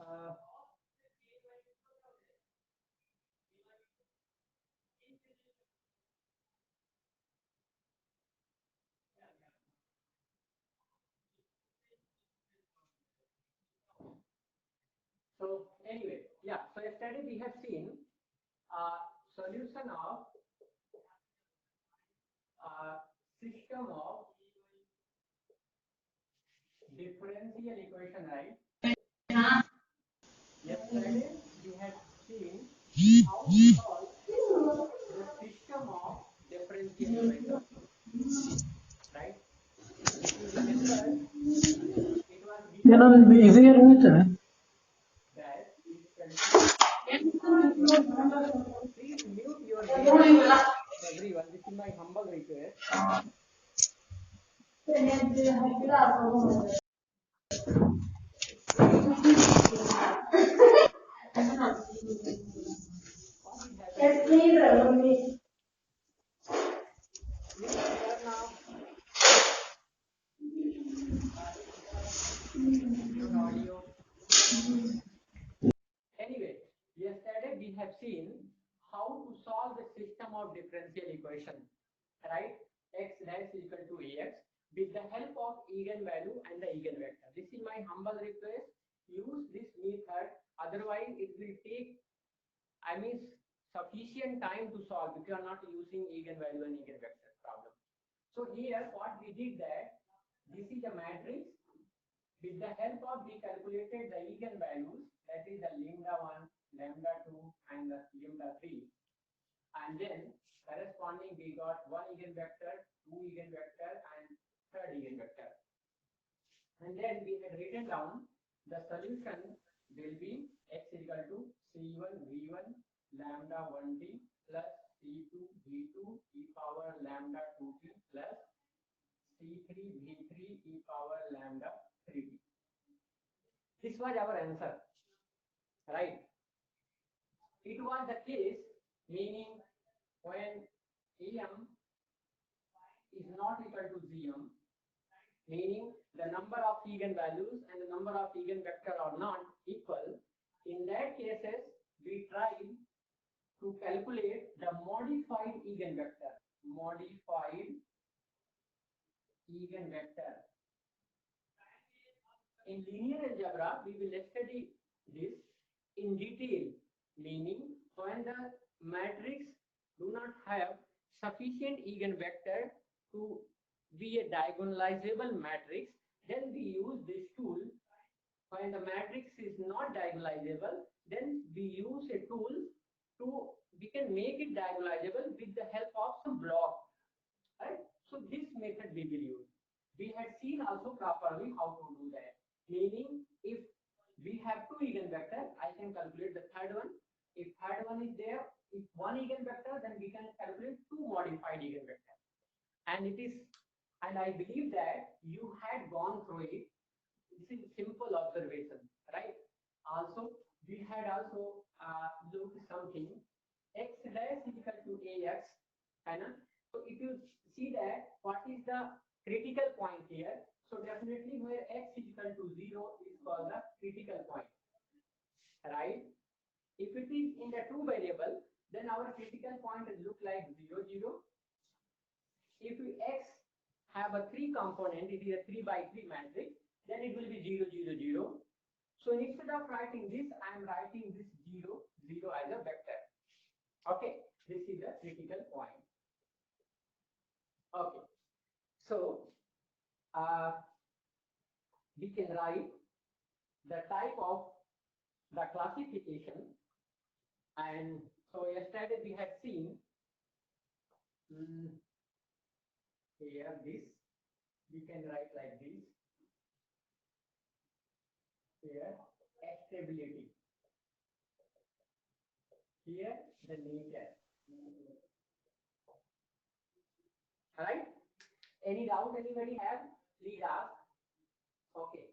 Uh, so anyway, yeah. So yesterday we have seen solution of system of differential equation, right? Yesterday we had seen how to solve the system of differential equation, right? If you remember, it was given ಏನೊಂದು like ಇದು ಇರುತ್ತೆ that is equal to please mute your background, everyone. This is my humble request. What is happening? Please turn off your audio. Anyway, yesterday we have seen how to solve the system of differential equation, right? X dash is equal to ax with the help of eigenvalue and the eigenvector. This is my humble request. Use this method. Otherwise, it will take, sufficient time to solve if you are not using eigenvalue and eigenvector problem. So here, what we did that this is a matrix. With the help of we calculated the eigenvalues, that is the lambda 1, lambda 2, and the lambda 3. And then corresponding we got one eigenvector, two eigenvector, and third eigenvector. And then we had written down the solution will be x is equal to c1 v1 lambda 1t plus c2 v2 e power lambda 2t plus c3 v3 e power lambda 3t. This was our answer, right? It was the case, meaning when em is not equal to gm, meaning the number of eigenvalues and the number of eigenvector are not equal. In that cases, we try to calculate the modified eigenvector. Modified eigenvector. In linear algebra, we will study this in detail, meaning when the matrix do not have sufficient eigenvector to be a diagonalizable matrix, then we use this tool. When the matrix is not diagonalizable, then we use a tool to we can make it diagonalizable with the help of some block, right? So this method we will use. We had seen also properly how to do that, meaning if we have two eigenvector, I can calculate the third one. If third one is there, if one eigenvector, then we can calculate two modified eigenvector. And it is, and I believe that you had gone through it. This is simple observation, right? Also, we had also looked something x dash is equal to ax, and so if you see that what is the critical point here, so definitely where x is equal to 0 is called the critical point, right? If it is in the two variable, then our critical point will look like 0 0. If x have a three component, it is a 3 by 3 matrix, then it will be 0 0 0. So instead of writing this, I am writing this 0 0 as a vector. Okay, this is the critical point. Okay, so we can write the type of the classification. And so yesterday we had seen here this, we can write like this. Here stability. Here the nature. All right. Any doubt anybody have? Please ask. Okay.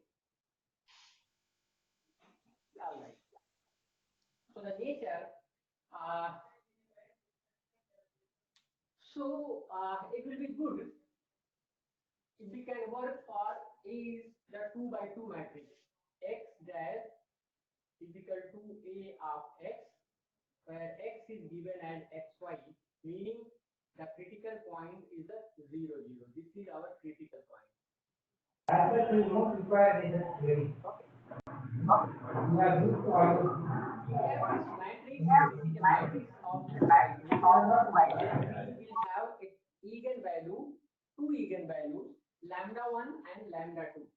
All right. So the nature. It will be good if we can work for is the 2 by 2 matrix. X dash 2a of x, where x is given as xy, meaning the critical point is a 0, 0. This is our critical point. That will not require this theory. Okay. You are used to all this. We have this matrix. This is a matrix of the type nature. Then we will have a eigenvalue, two eigenvalues, lambda 1 and lambda 2.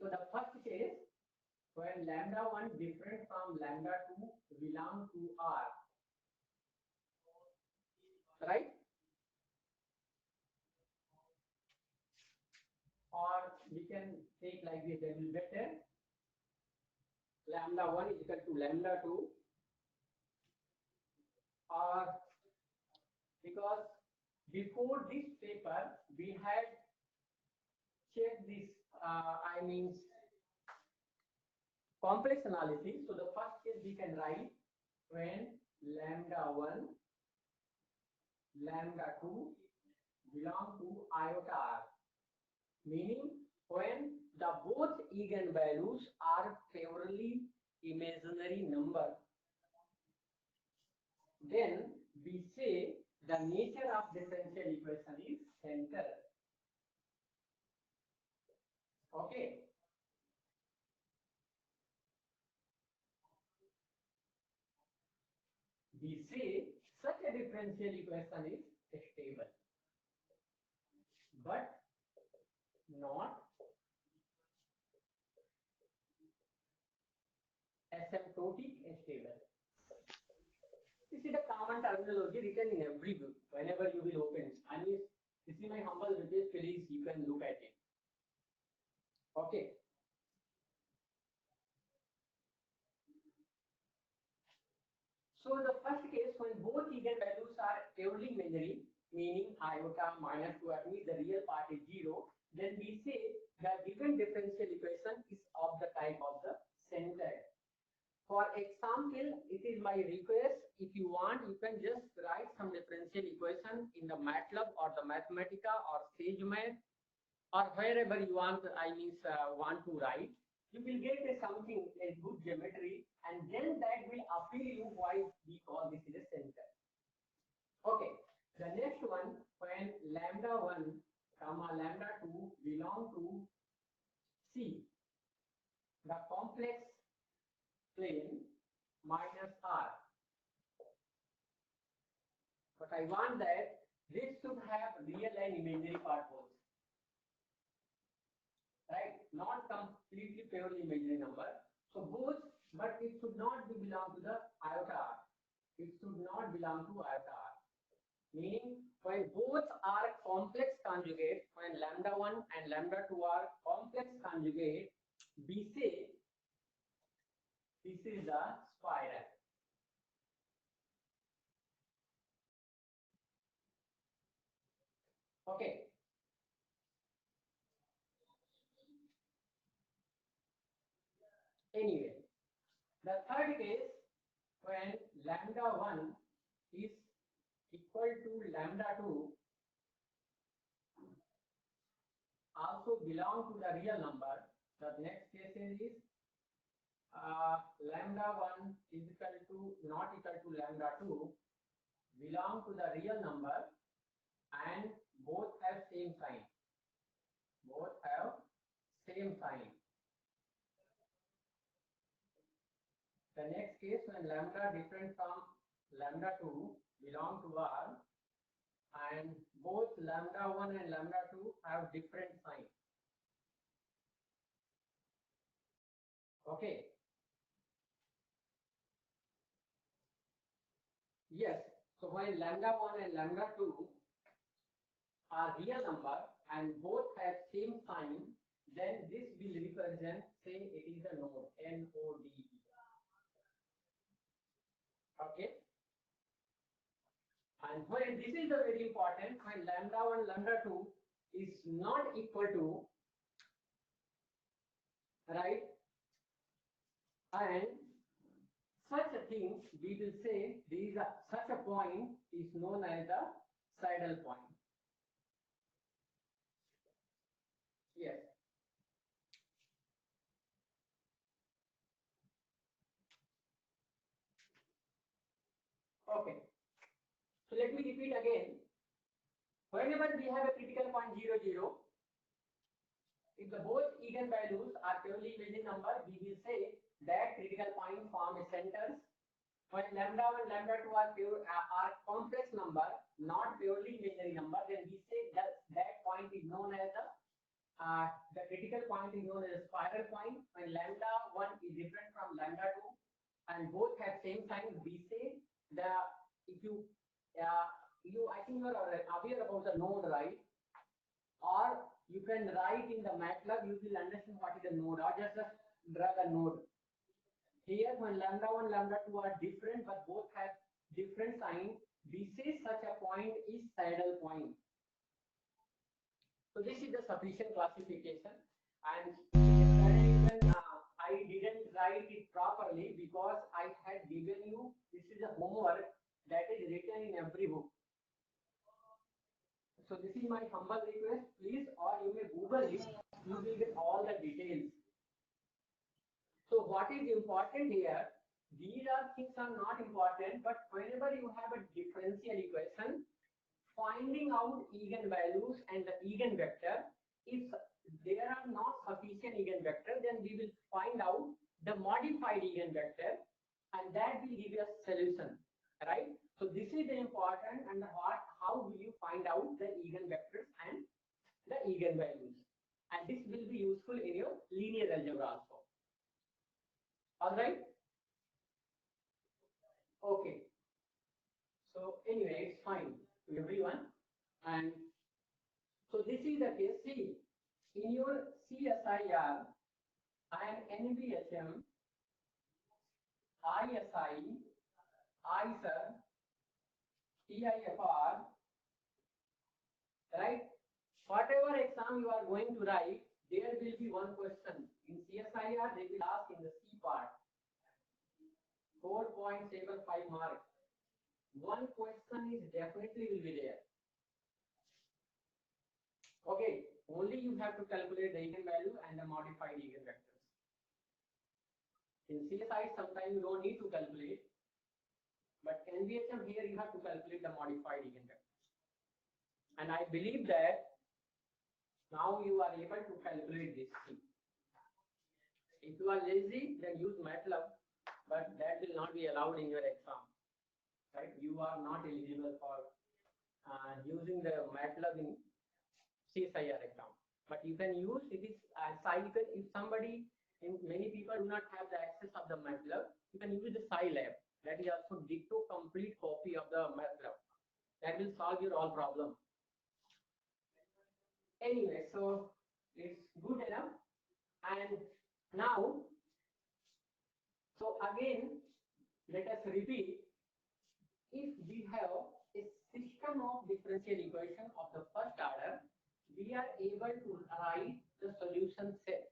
So the first case, when lambda 1 different from lambda 2 belong to R, right? Or we can take like this, that will be better. Lambda 1 is equal to lambda 2, or because before this paper we had checked this, I mean complex analysis. So the first case we can write when lambda 1, lambda 2 belong to iota R, meaning when the both eigenvalues are favorably imaginary number, then we say the nature of differential equation is center. Okay. We say such a differential equation is stable, but not asymptotic stable. This is a common terminology written in every book whenever you will open it. And this is my humble request, please you can look at it. Okay. So the first case, when both eigenvalues are purely imaginary, meaning iota minus 2 means the real part is 0, then we say the given differential equation is of the type of the center. For example, it is my request, if you want, you can just write some differential equation in the MATLAB or the Mathematica or SageMath or wherever you want, want to write. You will get something, a good geometry, and then that will appeal you why we call this is a center. Okay, the next one, when lambda 1 comma lambda 2 belong to C, the complex plane minus R. But I want that this should have real and imaginary part both. Right? Not completely purely imaginary number. So both, but it should not be belong to the iota R. It should not belong to iota R. Meaning, when both are complex conjugate, when lambda 1 and lambda 2 are complex conjugate, we say this is the spiral. Okay. Anyway, the third case, when lambda 1 is equal to lambda 2 also belong to the real number, the next case is lambda 1 is equal to not equal to lambda 2 belong to the real number and both have same sign. Both have same sign. The next case, when lambda different from lambda 2 belong to R and both lambda 1 and lambda 2 have different sign. Okay. Yes. So when lambda 1 and lambda 2 are real number and both have same sign, then this will represent, say it is a node, N-O-D-E. Okay. And when this is very important, when lambda 1, lambda 2 is not equal to, right, and such a thing, we will say such a point is known as the saddle point. Yes. let me repeat again. Whenever we have a critical point 0, 0, if the both eigenvalues are purely imaginary number, we will say that critical point form a centers. When lambda 1, lambda 2 are complex number, not purely imaginary number, then we say that point is known as the critical point is known as a spiral point. When lambda 1 is different from lambda 2 and both have same sign, we say if you I think you are aware about the node, right? Or you can write in the MATLAB, you will understand what is a node, or just drag a node. Here, when lambda 1, lambda 2 are different, but both have different sign, we say such a point is saddle point. So this is the sufficient classification, and even I didn't write it properly because I had given you, this is a homework that is written in every book. So this is my humble request, please, or you may Google it, you will get all the details. So what is important here, these things are not important, but whenever you have a differential equation, finding out eigenvalues and the eigenvector, if there are not sufficient eigenvector, then we will find out the modified eigenvector, and that will give us solution, right? So this is the important, and how will you find out the eigenvectors and the eigenvalues, and this will be useful in your linear algebra also. All right. Okay. So anyway, it's fine to everyone, and so this is the case. See, in your CSIR and NBHM, ISI, ISER, TIFR, right? Whatever exam you are going to write, there will be one question. In CSIR, they will ask in the C part, 4.75 marks. One question is definitely will be there. Okay, only you have to calculate the eigenvalue and the modified eigenvectors. In CSI, sometimes you don't need to calculate, but NBHM here you have to calculate the modified eigenvectors. And I believe that now you are able to calculate this thing. If you are lazy, then use MATLAB, but that will not be allowed in your exam. Right? You are not eligible for using the MATLAB in CSIR exam. But you can use it is Scilab. If somebody, many people do not have the access of the MATLAB, you can use the Scilab. That is also ditto complete copy of the MATLAB. That will solve your all problem. Anyway, so it's good enough. And now, so again, let us repeat. If we have a system of differential equation of the first order, we are able to write the solution set,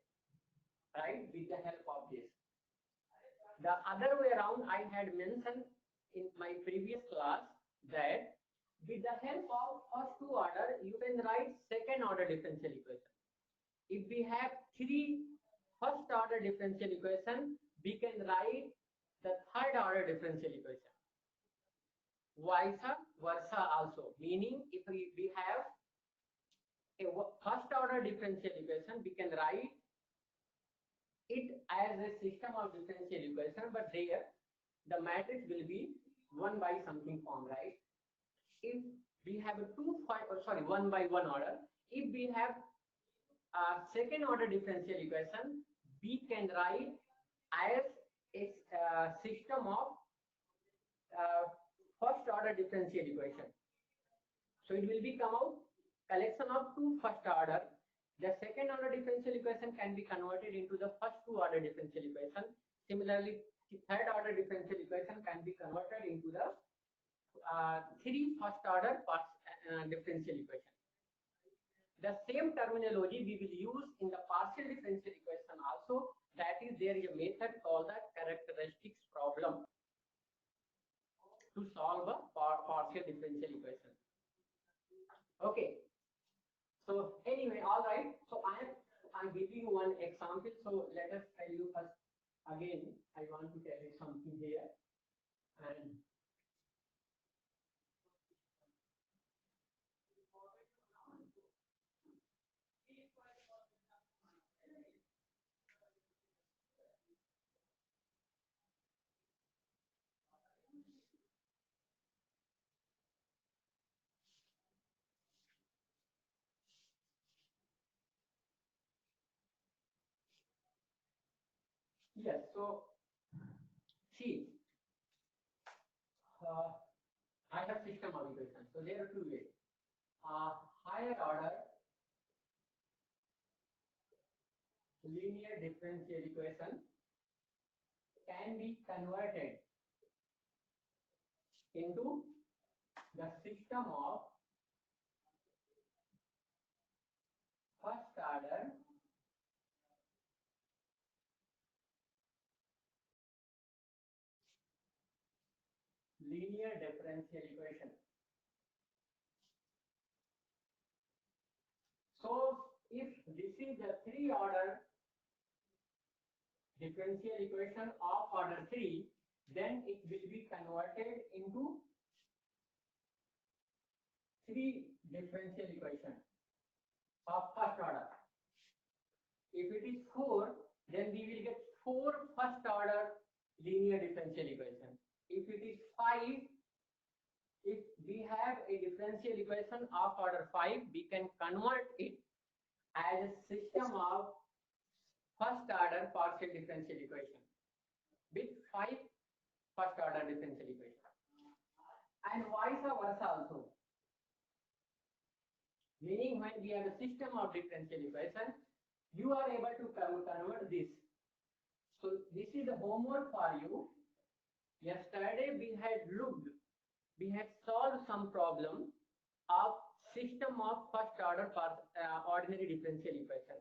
right, with the help of this. The other way around, I had mentioned in my previous class that with the help of first two order, you can write second order differential equation. If we have three first order differential equation, we can write the third order differential equation. Vice versa also, meaning if we have a first order differential equation, we can write it as a system of differential equation, but there the matrix will be 1 by something form, right? If we have a 1 by 1 order, if we have a second order differential equation, we can write as a system of first order differential equation. So it will be come out collection of two first order. The second order differential equation can be converted into the first two order differential equation. Similarly, the third order differential equation can be converted into the three first order differential equation. The same terminology we will use in the partial differential equation also. That is, there is a method called the characteristics problem to solve a partial differential equation. Okay. So anyway, all right. So I'm giving you one example. So let us tell you first. Again, I want to tell you something here. And Yes, so see, uh, I have system of equations. So there are two ways. Higher order linear differential equation can be converted into the system of first order linear differential equation. So if this is the three order differential equation of order 3, then it will be converted into three differential equation of first order. If it is 4, then we will get 4 first order linear differential equation. If it is 5, if we have a differential equation of order 5, we can convert it as a system of first order partial differential equation with 5 first order differential equation. And vice versa also. Meaning when we have a system of differential equation, you are able to convert this. So this is the homework for you. Yesterday we had solved some problem of system of first order ordinary differential equation.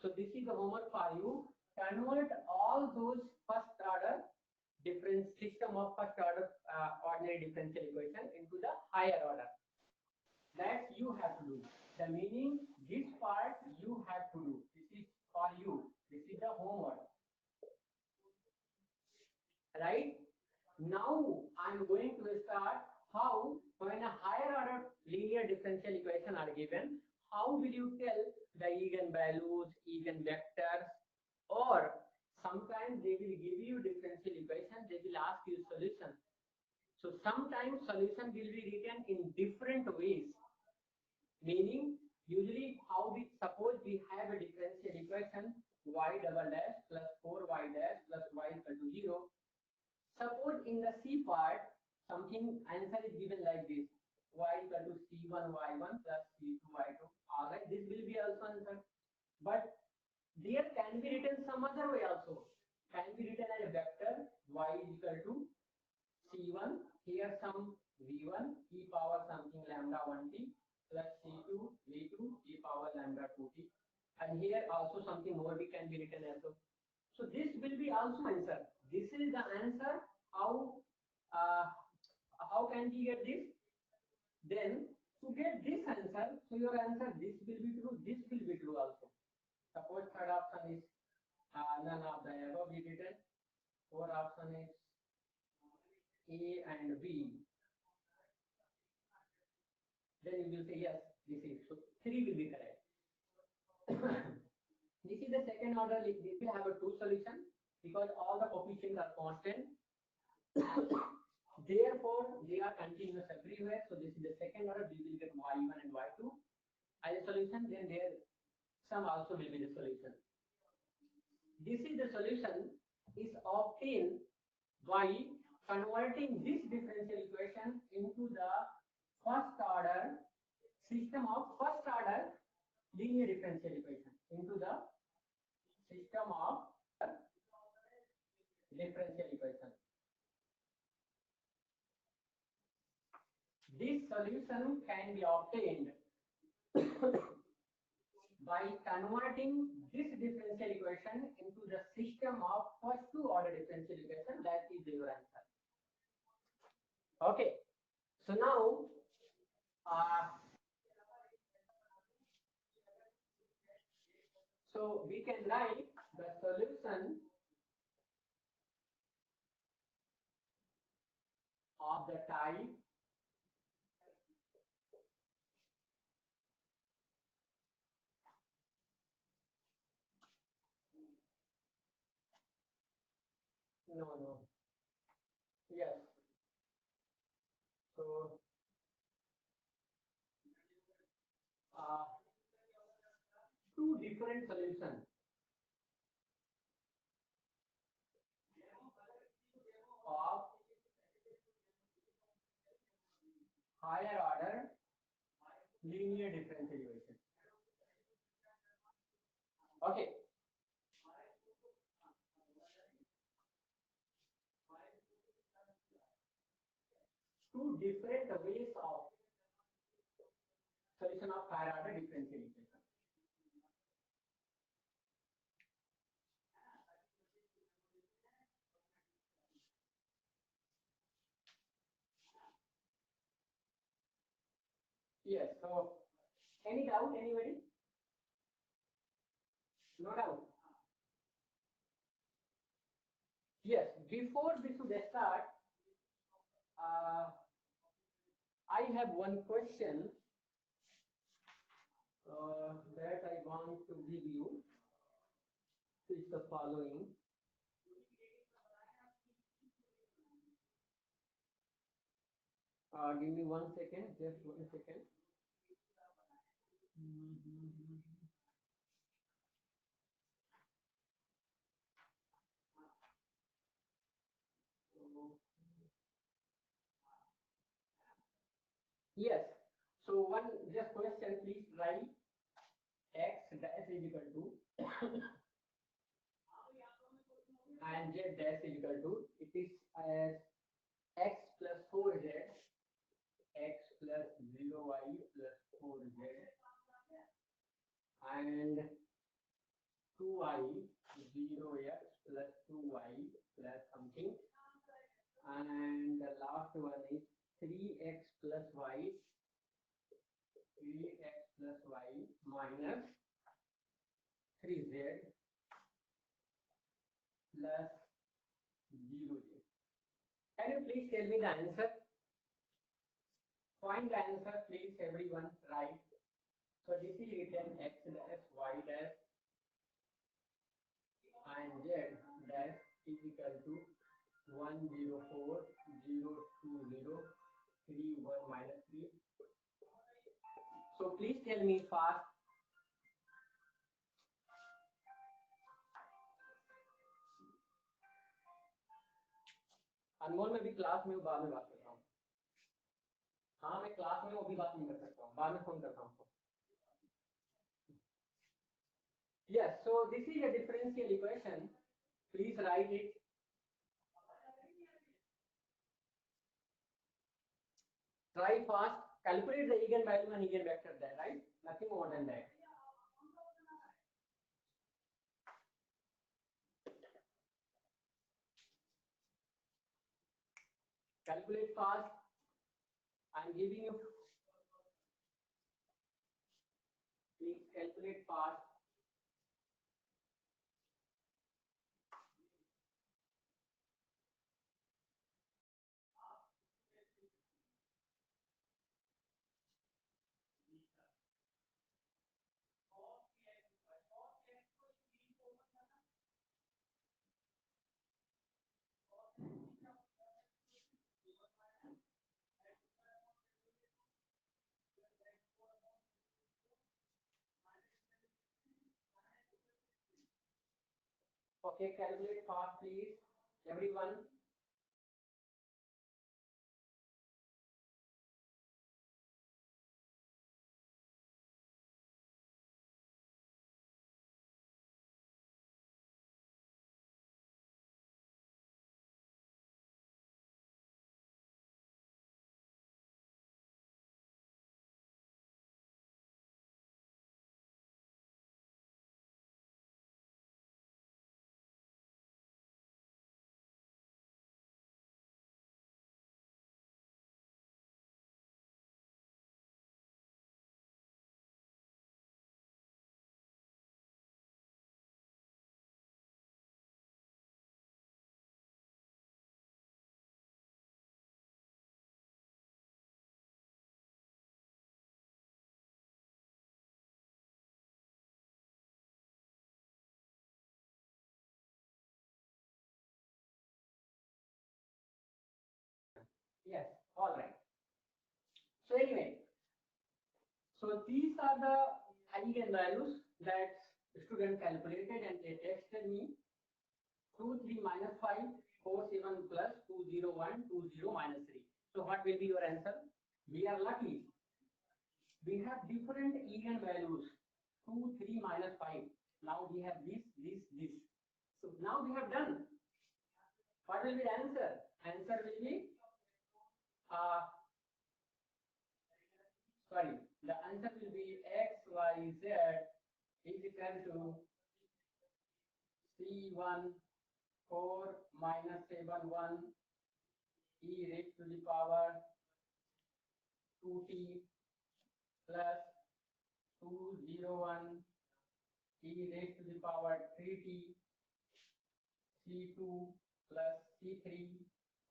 So this is the homework for you. Convert all those first order different system of first order ordinary differential equation into the higher order. That you have to do. The meaning, this part you have to do. This is for you. This is the homework. Right? Now I'm going to start how, when a higher order linear differential equation are given, how will you tell the eigenvalues, eigenvectors, or sometimes they will give you differential equation, they will ask you solution. So sometimes solution will be written in different ways. Meaning, usually how we suppose we have a differential equation y double dash plus 4y dash plus y equal to 0. Suppose in the C part, something answer is given like this: y equal to c1 y1 plus c2 y2. All right, this will be also answer. But there can be written some other way also. Can be written as a vector y is equal to c1. Here some v1 e power something lambda 1t plus c2 v2 e power lambda 2t, and here also something more we can be written also. So this will be also answer. This is the answer. How can we get this? Then to get this answer, so your answer this will be true, this will be true also. Suppose third option is none of the above be written. Fourth option is A and B. Then you will say yes, this is. So 3 will be correct. This is the second order. This will have a two solution because all the coefficients are constant. Therefore, they are continuous everywhere. So this is the second order. We will get y1 and y2 as a solution. Then there some also will be the solution. This is the solution is obtained by converting this differential equation into the first order system of first order linear differential equation into the system of differential equation. This solution can be obtained by converting this differential equation into the system of first two order differential equation. That is your answer. Okay, so now so we can write the solution of the type no yes. So two different solutions. higher order linear differential equation. Okay. Two different ways of solution of higher order differential equation. Yes. So, any doubt, anybody? No doubt. Yes. Before we should start, I have one question that I want to give you. Is the following. Give me 1 second, just 1 second. Yes. So one just question, please write x dash is equal to and z dash is equal to, it is as x plus 4z, x plus 0y plus 4z and 2y 0x plus 2y plus something, and the last one is 3x plus y 3x plus y minus 3z plus 0z. Can you please tell me the answer? Find the answer, please, everyone. Right. So this is written x dash y dash and z dash is equal to 104 020 31 minus 3. So please tell me fast. अनमोल में भी class में बाद में बात करता हूँ. हाँ मैं क्लास में वो भी बात नहीं कर सकता हूँ, बाद में फोन करता हूँ. Yes, so this is a differential equation. Please write it. Try fast. Calculate the eigenvalue and eigenvector there, right? Nothing more than that. Calculate fast. I'm giving you. Please calculate fast. Okay, calculate fast, please, everyone. Yes, all right. So anyway, so these are the eigenvalues that student calculated and they texted me. 2 3 minus 5 4 7 plus 2 0 1 2 0 minus 3. So what will be your answer? We are lucky. We have different eigenvalues, 2, 3, minus 5. Now we have this. So now we have done. What will be the answer? Answer will be, the answer will be x, y, z is equal to C1 4 minus 7 1 e raised to the power 2t plus 201 e raised to the power 3t C2 plus C3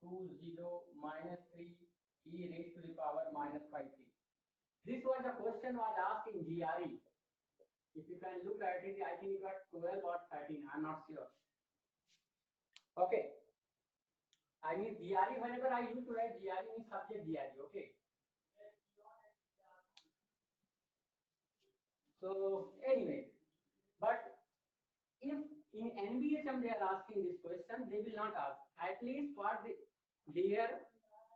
20 minus 3 e raised to the power minus 5t. This was the question was asked in GRE. If you can look at it, I think it got 12 or 13. I'm not sure. Okay. I mean GRE, whenever I used to write GRE means subject GRE. Okay. So anyway, but if in NBHM they are asking this question, they will not ask. At least for there,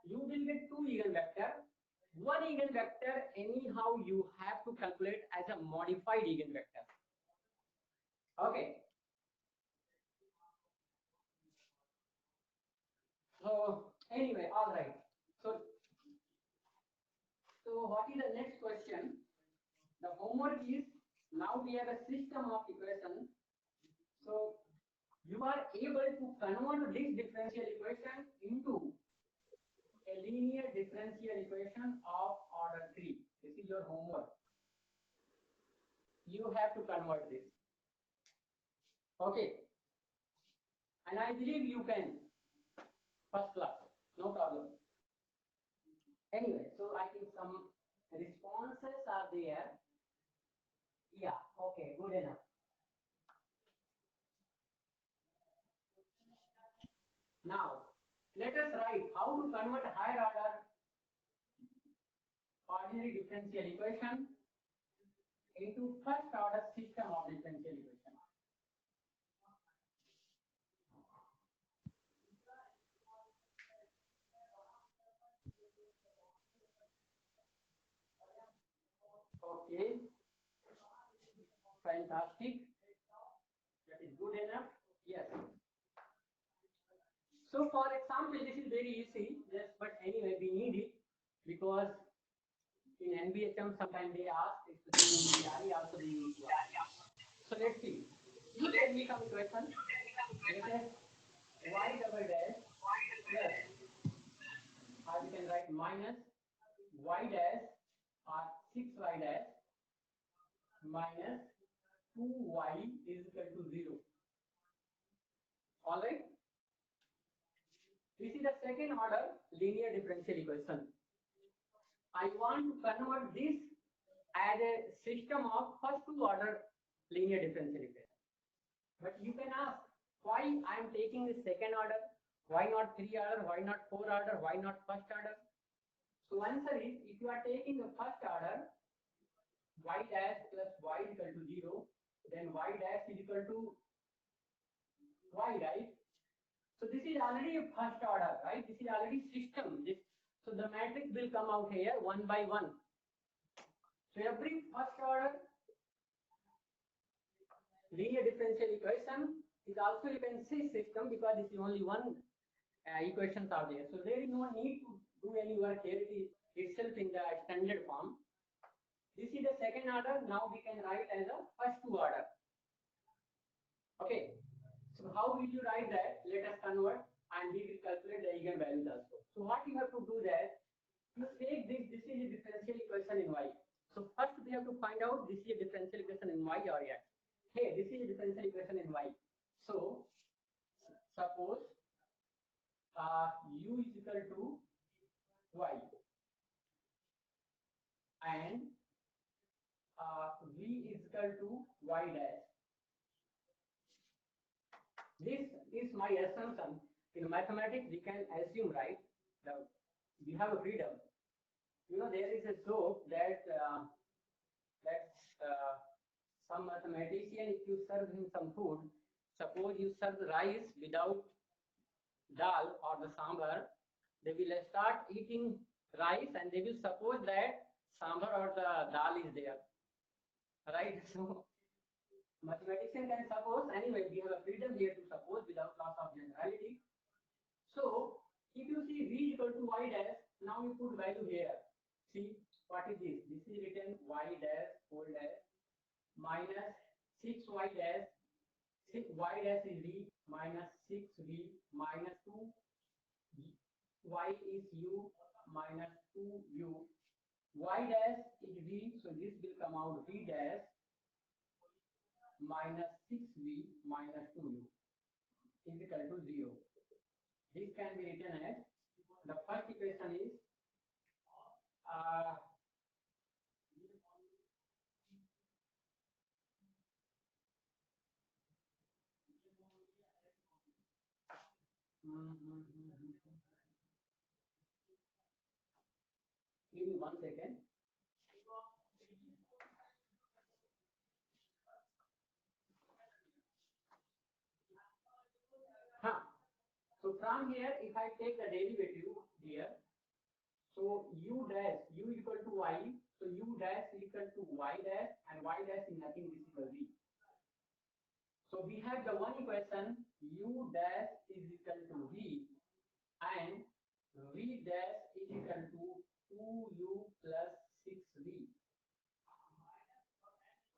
you will get two eigenvector. One eigenvector anyhow you have to calculate as a modified eigenvector. Okay. So anyway, all right. So what is the next question? The homework is, now we have a system of equations. So you are able to convert this differential equation into a linear differential equation of order 3. This is your homework. You have to convert this. Okay. And I believe you can. First class. No problem. Anyway, so I think some responses are there. Yeah, okay, good enough. Now, let us write how to convert higher order ordinary differential equation into first order system of differential equation. Okay, fantastic. That is good enough. Yes. So for example, this is very easy. Yes, but anyway, we need it because in NBHM sometimes they ask, especially in GRE also they use. So let's see. You tell me some questions. Let us y double dash plus, or we can write minus y dash or 6y dash minus 2y is equal to 0. All right. This is the second order linear differential equation. I want to convert this as a system of first two order linear differential equation. But you can ask why I am taking the second order, why not 3 order, why not 4 order, why not first order? So answer is, if you are taking the first order, y dash plus y is equal to 0, then y dash is equal to y, right? So this is already a first order, right? This is already system. So the matrix will come out here 1 by 1. So every first order linear differential equation is also, you can say, system, because this is only one equations are there. So there is no need to do any work here. It is itself in the standard form. This is the second order. Now we can write as a first two order. Okay. So how will you write that? Let us convert and we will calculate the eigenvalues also. So what you have to do that, you take this is a differential equation in y. So first we have to find out this is a differential equation in y or x. Hey, this is a differential equation in y. So suppose u is equal to y and v is equal to y dash. This is my assumption. In mathematics, we can assume, right? We have a freedom. You know, there is a joke that some mathematician, if you serve him some food, suppose you serve rice without dal or the sambar, they will start eating rice and they will suppose that sambar or the dal is there, right? So mathematician can suppose, anyway we have a freedom here to suppose without loss of generality. So if you see v equal to y dash, now you put value here. See what is this? This is written y dash whole dash minus 6y dash. 6y dash is v minus 6v minus 2 y is u minus 2u. Y dash is v, so this will come out v dash minus 6v minus 2u is equal to 0. This can be written as, the first equation is uh, give me 1 second. Huh. So from here, if I take the derivative here, so u dash, u equal to y, so u dash is equal to y dash, and y dash is nothing, this is the v. So we have the one equation, u dash is equal to v, and v dash is equal to 2u plus 6v.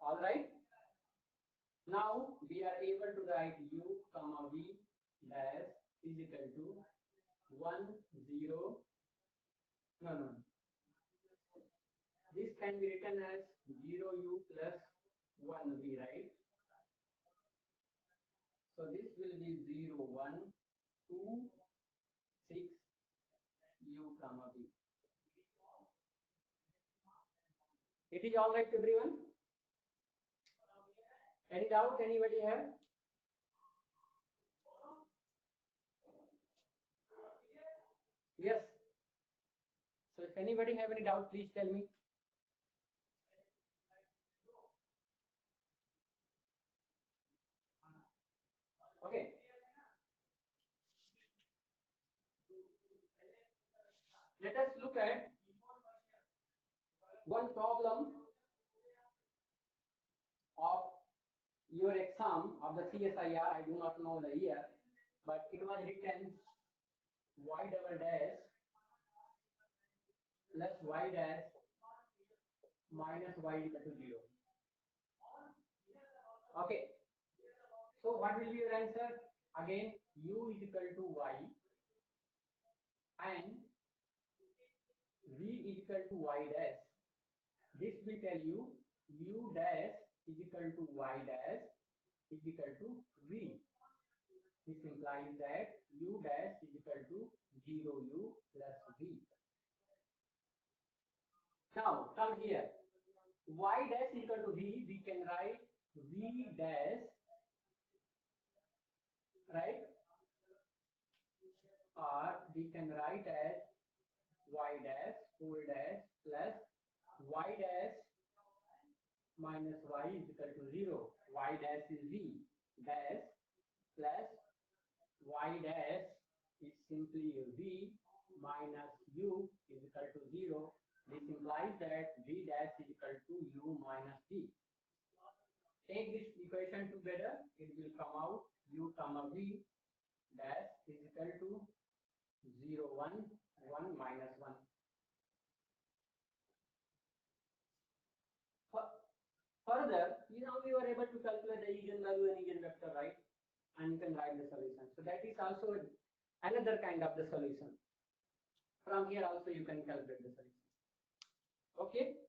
All right. Now we are able to write u comma v dash is equal to 1 0. No. This can be written as 0u plus 1v, right? So this will be 0 1 2 6 u comma v. It is all right, everyone? Any doubt anybody have? Yes. So if anybody have any doubt, please tell me. Okay. Let us look at one problem of your exam of the CSIR. I do not know the year, but it was written y double dash plus y dash minus y equal to 0. Okay. So what will be your answer? Again, u is equal to y and v is equal to y dash. This will tell you u dash is equal to y dash is equal to v. This implies that u dash is equal to 0u plus v. Now come here. Y dash is equal to v. We can write v dash, right? Or we can write as y dash whole dash plus y dash minus y is equal to 0. Y dash is v dash plus y dash is simply v minus u is equal to 0. This implies that v dash is equal to u minus v. Take this equation together, it will come out u comma v dash is equal to 0 1 1 minus 1. Further, now you are able to calculate the eigenvalue and eigenvector, right? And you can write the solution. So that is also another kind of the solution. From here also you can calculate the solution. Okay.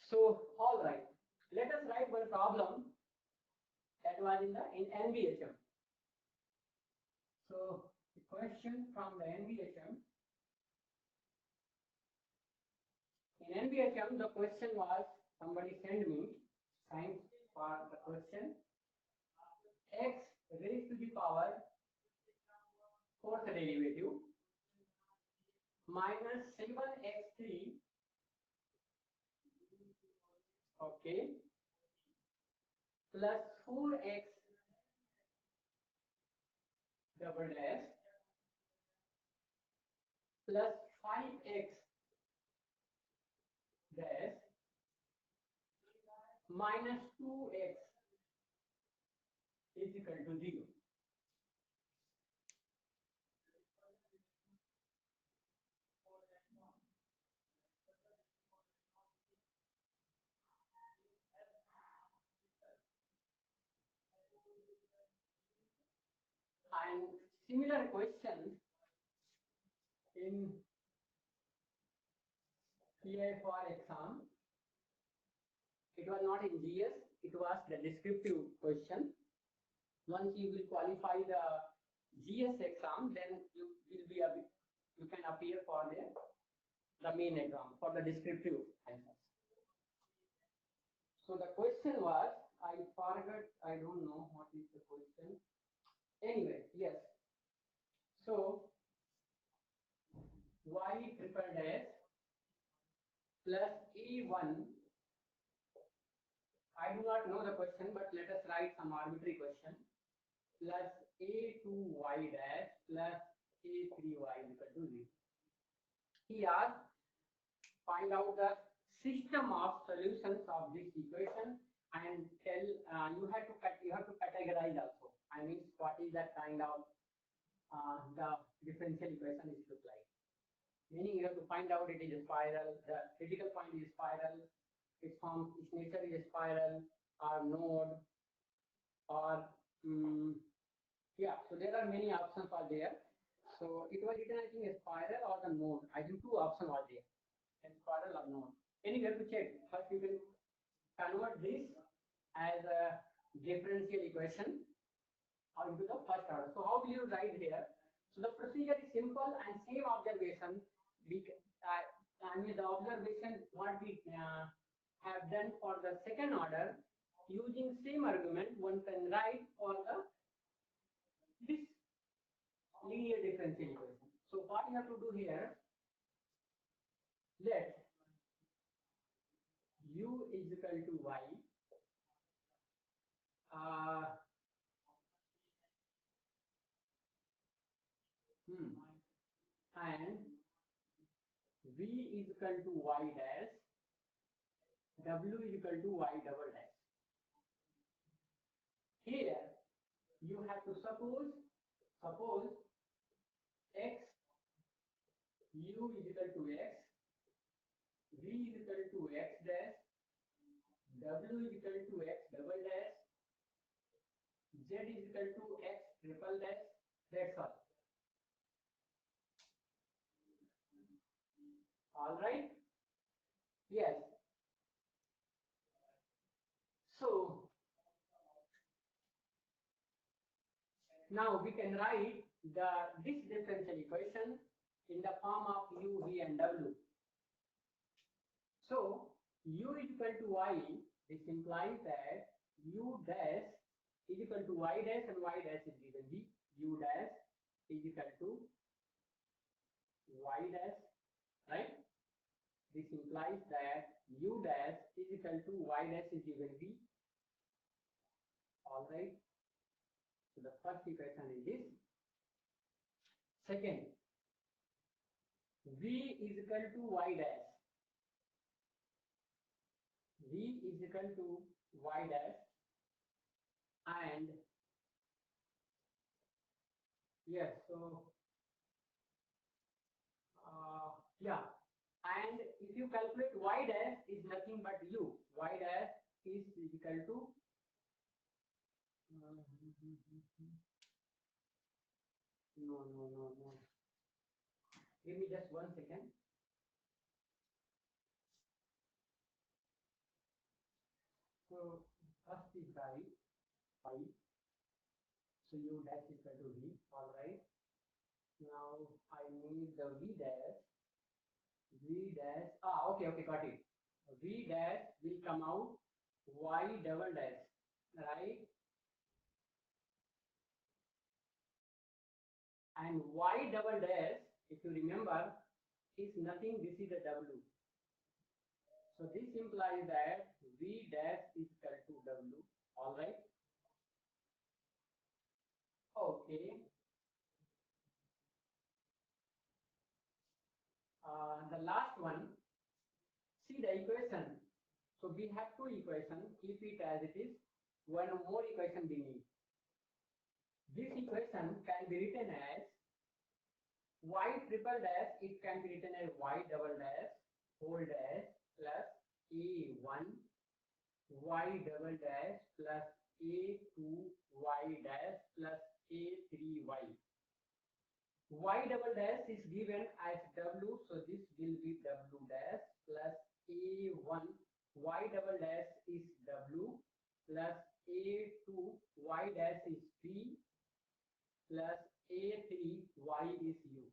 So all right, let us write one problem that was in NVHM. So the question from the NVHM. In NVHM, the question was, somebody sent me, thanks for the question, x raised to the power fourth derivative minus 7x3, okay, plus 4x double dash plus 5x dash minus 2x is equal to 0. And similar question in PI for exam. It was not in GS, it was the descriptive question. Once you will qualify the GS exam, then you will be you can appear for the main exam for the descriptive answers. So the question was, I forgot, I don't know what is the question. Anyway, yes. So y triple dash plus a1. I do not know the question, but let us write some arbitrary question. Plus a2y dash plus a3y equal to 0. He asked, find out the system of solutions of this equation and tell you have to categorize also. I mean, what is that kind of the differential equation is look like. Meaning you have to find out it is a spiral, the critical point is spiral, its nature is a spiral or node or yeah. So there are many options are there. So it was written, I think, a spiral or the node. I think two options are there, and spiral or node. Anyway, to check first, you can convert this as a differential equation or into the first order. So how will you write here? So the procedure is simple and same observation. I mean the observation what we have done for the second order, using same argument one can write for this linear differential equation. So what you have to do here, let u is equal to y and v is equal to y dash, w is equal to y double dash. Here you have to suppose x, u is equal to x, v is equal to x dash, w is equal to x double dash, z is equal to x triple dash. That's all. All right. Yes. So now we can write this differential equation in the form of u, v, and w. So u is equal to y. This implies that u dash is equal to y dash and y dash is given. U dash is equal to y dash, right? This implies that u dash is equal to y dash is given v. All right. So the first equation is this. Second, v is equal to y dash. V is equal to y dash and yes, so yeah, and if you calculate y dash is nothing but u. Y dash is equal to no. Give me just 1 second. So first is y. So u dash is equal to v. All right. Now I need the v dash. Okay, got it. V dash will come out y double dash, right? And y double dash, if you remember, is nothing. This is a w. So this implies that v dash is equal to w. All right. Okay. last one, see the equation. So we have two equations, keep it as it is, one more equation we need. This equation can be written as y triple dash, it can be written as y double dash whole dash plus a1 y double dash plus a2 y dash plus a3y. Y double dash is given as w, so this will be w dash plus a1 y double dash is w plus a2 y dash is v plus a3 y is u.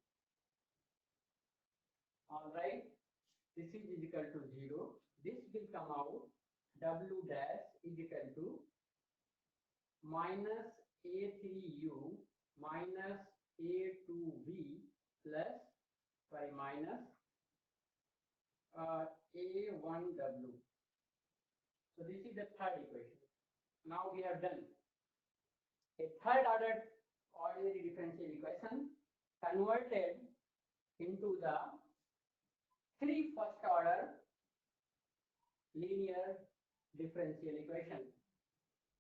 All right, this is equal to 0. This will come out w dash is equal to minus a3u minus a2v plus minus a1w. So this is the third equation. Now we have done a third order ordinary differential equation converted into the three first order linear differential equation.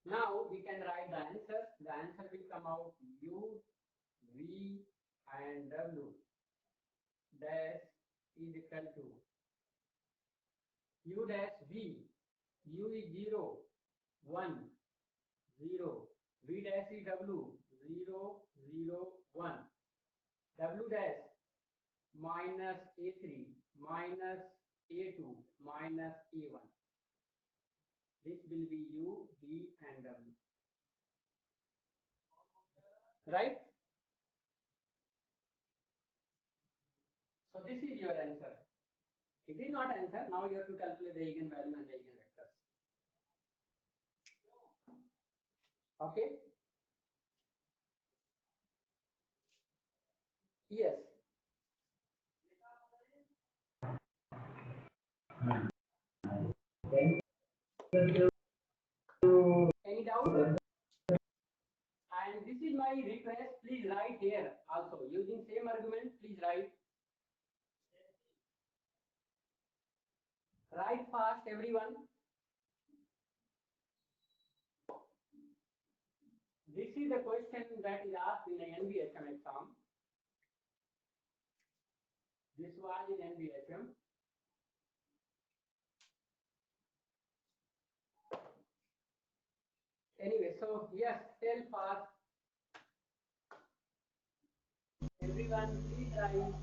Now we can write the answer. The answer will come out u, v and w dash is equal to u dash v, u is 0, 1, 0, v dash is w, 0, 0, 1, w dash minus a3 minus a2 minus a1. This will be u, v and w. Right? So this is your answer. It is not answer. Now you have to calculate the eigenvalue and the eigenvectors. Okay? Yes. Any doubt? And this is my request. Please write here also. Using same argument, please write. Write fast, everyone. This is the question that is asked in the NBHM exam. This was in NBHM. Anyway, so yes, tell fast. Everyone, please write.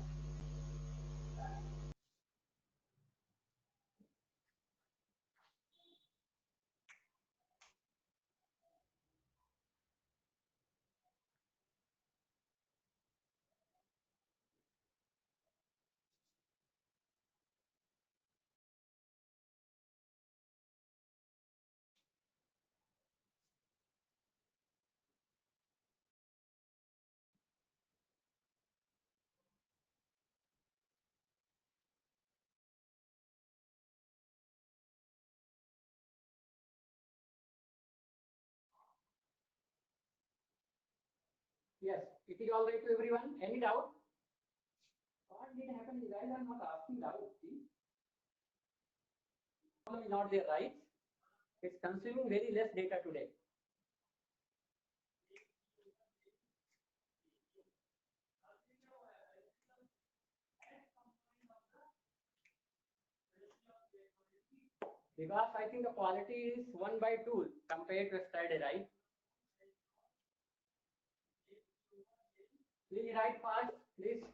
Yes, it is all right to everyone. Any doubt? What did happen? You guys are not asking doubt. See? Problem is not there, right? It's consuming very less data today. Because I think the quality is 1/2 compared to yesterday, right? Please write fast, please.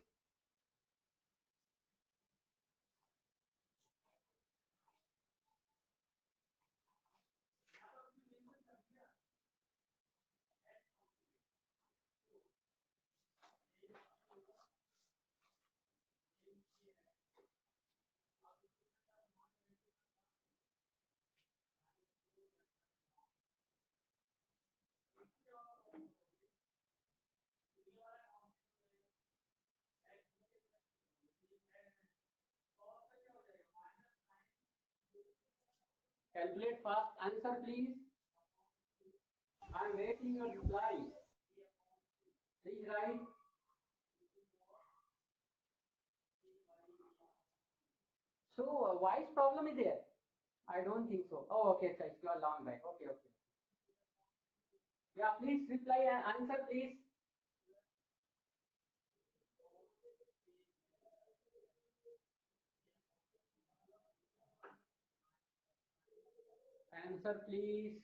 Calculate fast. Answer, please. I'm waiting your reply. Please write. So voice problem is there? I don't think so. Oh, okay, sir, you are long back. Okay, okay. Yeah, please reply and answer, please. Answer, please.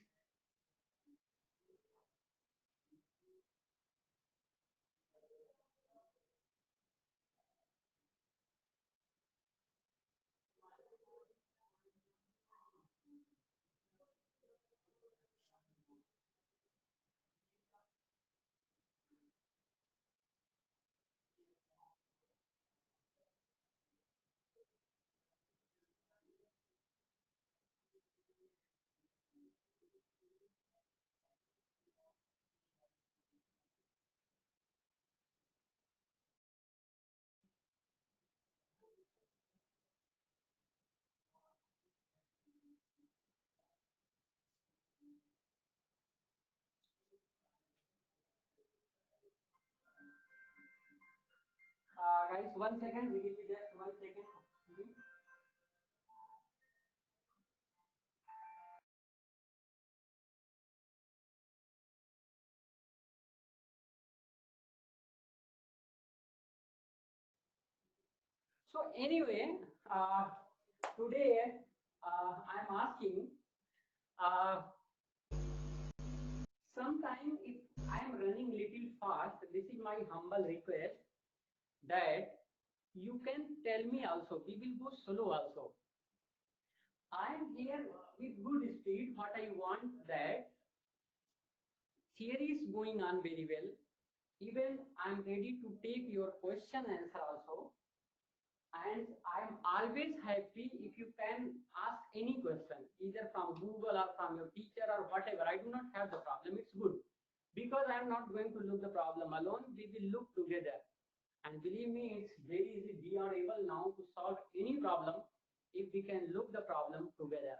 Guys, 1 second. We will be just 1 second. So anyway, today I'm asking. Sometime if I'm running little fast, this is my humble request that you can tell me also. We will go slow also. I am here with good speed. What I want that theory is going on very well. Even I'm ready to take your question answer also. And I'm always happy if you can ask any question, either from Google or from your teacher or whatever. I do not have the problem. It's good because I'm not going to look the problem alone. We will look together. And believe me, it's very easy. We are able now to solve any problem if we can look the problem together.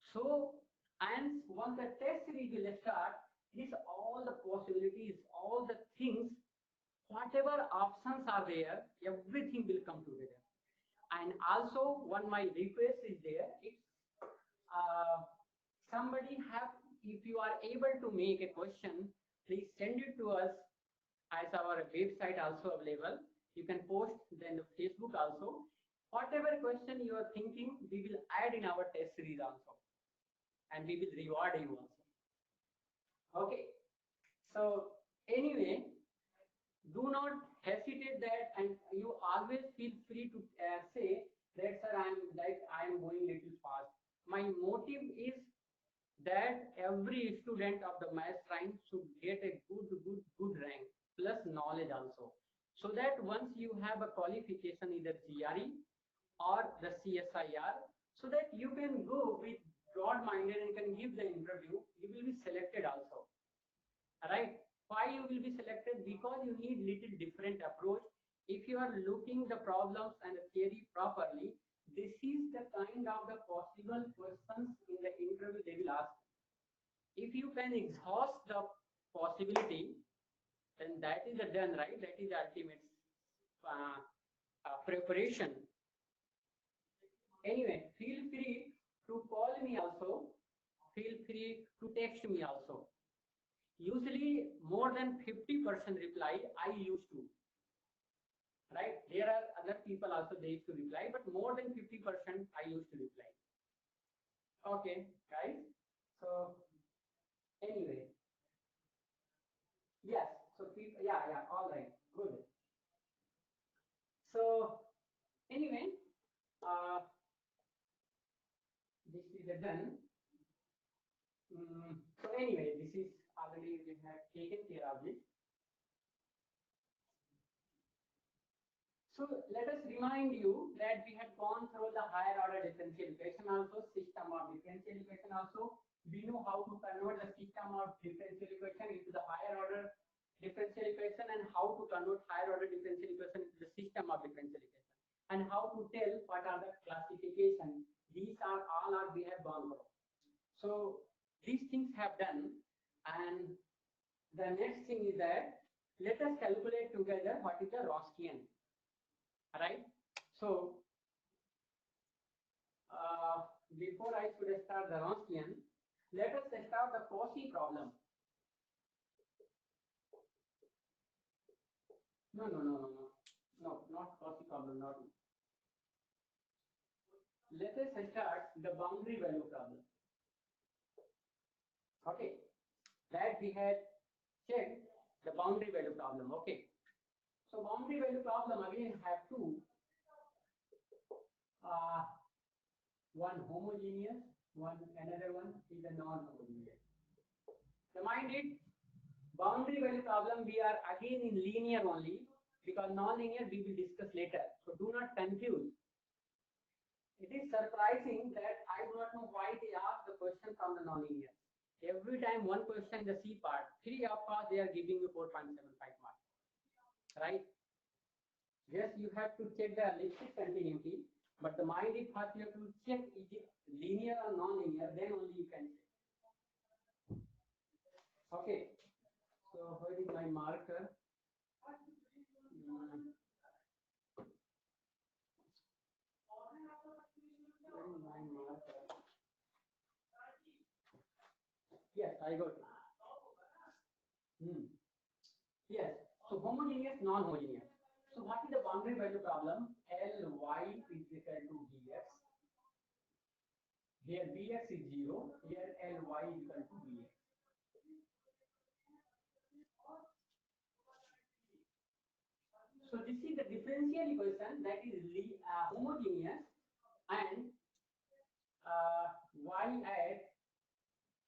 So, and once the test series will start, this all the possibilities, all the things, whatever options are there, everything will come together. And also, one my request is there. If somebody have, if you are able to make a question, please send it to us as our website also available. You can post then the Facebook also. Whatever question you are thinking, we will add in our test series also, and we will reward you also. Okay. So anyway, do not hesitate that, and you always feel free to say that sir, I'm going little fast. My motive is that every student of the math science should get a good rank plus knowledge also, so that once you have a qualification, either GRE or the CSIR, so that you can go with broad minded and can give the interview, you will be selected also. Right? Why you will be selected? Because you need little different approach. If you are looking the problems and the theory properly, this is the kind of the possible questions in the interview they will ask. If you can exhaust the possibility, then that is the done, right? That is the ultimate preparation. Anyway, feel free to call me also. Feel free to text me also. Usually more than 50% reply I used to. Right? There are other people also they used to reply, but more than 50% I used to reply. Okay, guys. So anyway, yes. So people, yeah, all right, good. So anyway, uh, this is done. So anyway, this is already we have taken care of this. So let us remind you that we had gone through the higher order differential equation also, system of differential equation also. We know how to convert the system of differential equation into the higher order differential equation, and how to convert higher order differential equation into the system of differential equation, and how to tell what are the classification. These are all are we have gone through. So these things have done, and the next thing is that let us calculate together what is the Roskian. Right? So before I should start the Wronskian, let us start the Cauchy problem. No, not Cauchy problem, not. Let us start the boundary value problem. Okay, that we had checked the boundary value problem. Okay, so boundary value problem again have two. One homogeneous, another one is a non-homogeneous. Remind it, boundary value problem we are again in linear only, because non-linear we will discuss later. So do not confuse. It is surprising that I do not know why they ask the question from the non-linear. Every time one question in the C part, 3 of us they are giving you 4.75 marks. Right? Yes, you have to check the elliptic continuity, but the mind is first you have to check is it linear or non-linear, then only you can check. Okay, so where is my marker? Yes, I got it. Yes, so homogeneous, non-homogeneous. So what is the boundary value problem? Ly is equal to Bx. Here Bx is 0, here Ly is equal to Bx. So this is the differential equation that is homogeneous, and y at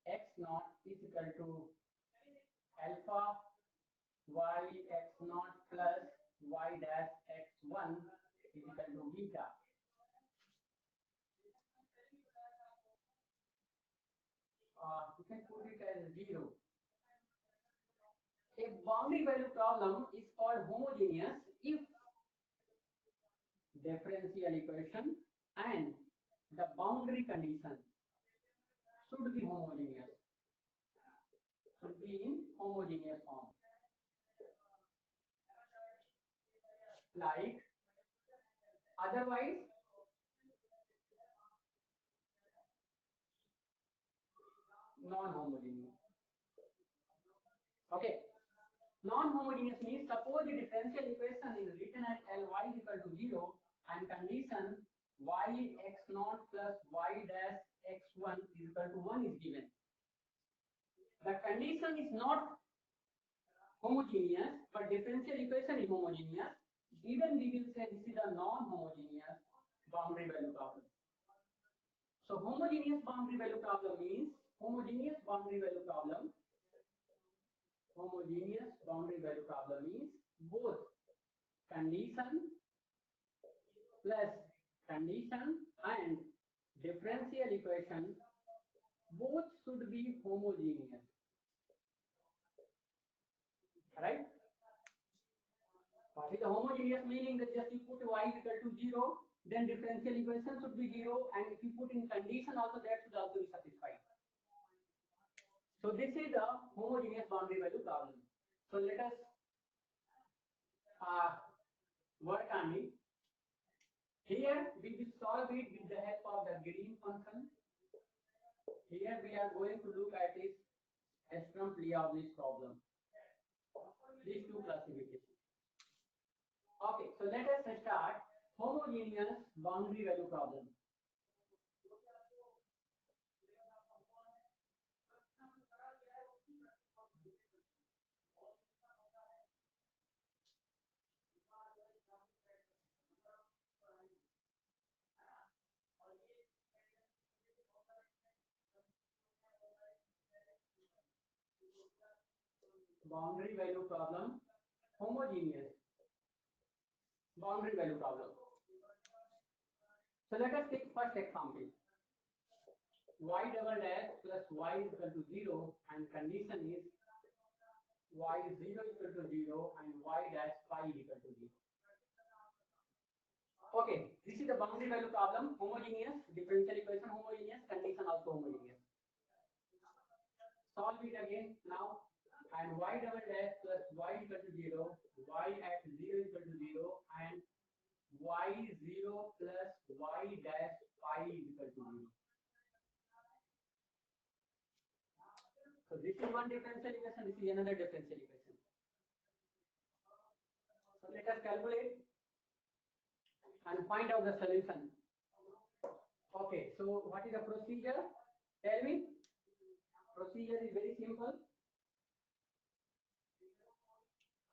x naught is equal to alpha y x naught plus y dash x1 is equal to beta. You can put it as 0. A boundary value problem is called homogeneous if differential equation and the boundary condition should be homogeneous, should be in homogeneous form. Like, otherwise non-homogeneous. Okay, non-homogeneous means suppose the differential equation is written as Ly is equal to 0 and condition y x naught plus y dash x1 is equal to 1 is given. The condition is not homogeneous, but differential equation is homogeneous. Even we will say this is a non-homogeneous boundary value problem. So homogeneous boundary value problem means homogeneous boundary value problem means both condition plus condition and differential equation both should be homogeneous. Right? What is the homogeneous meaning? That just you put y equal to 0, then differential equation should be 0, and if you put in condition also, that should also be satisfied. So this is the homogeneous boundary value problem. So let us work on it. Here we will solve it with the help of the green function. Here we are going to look at this Strum-Liebowitz problem. These two classifications. Okay, so let us start homogeneous boundary value problem. Boundary value problem, homogeneous boundary value problem. So let us take first example. Y double dash plus y is equal to 0 and condition is y is 0 equal to 0 and y dash phi equal to 0. Okay, this is the boundary value problem, homogeneous, differential equation homogeneous, condition also homogeneous. Solve it again now, and y double dash plus y equal to 0, y at 0 equal to 0 and y 0 plus y dash phi is equal to 0. So this is one differential equation, this is another differential equation. So let us calculate and find out the solution. Okay, so what is the procedure? Tell me. Procedure is very simple.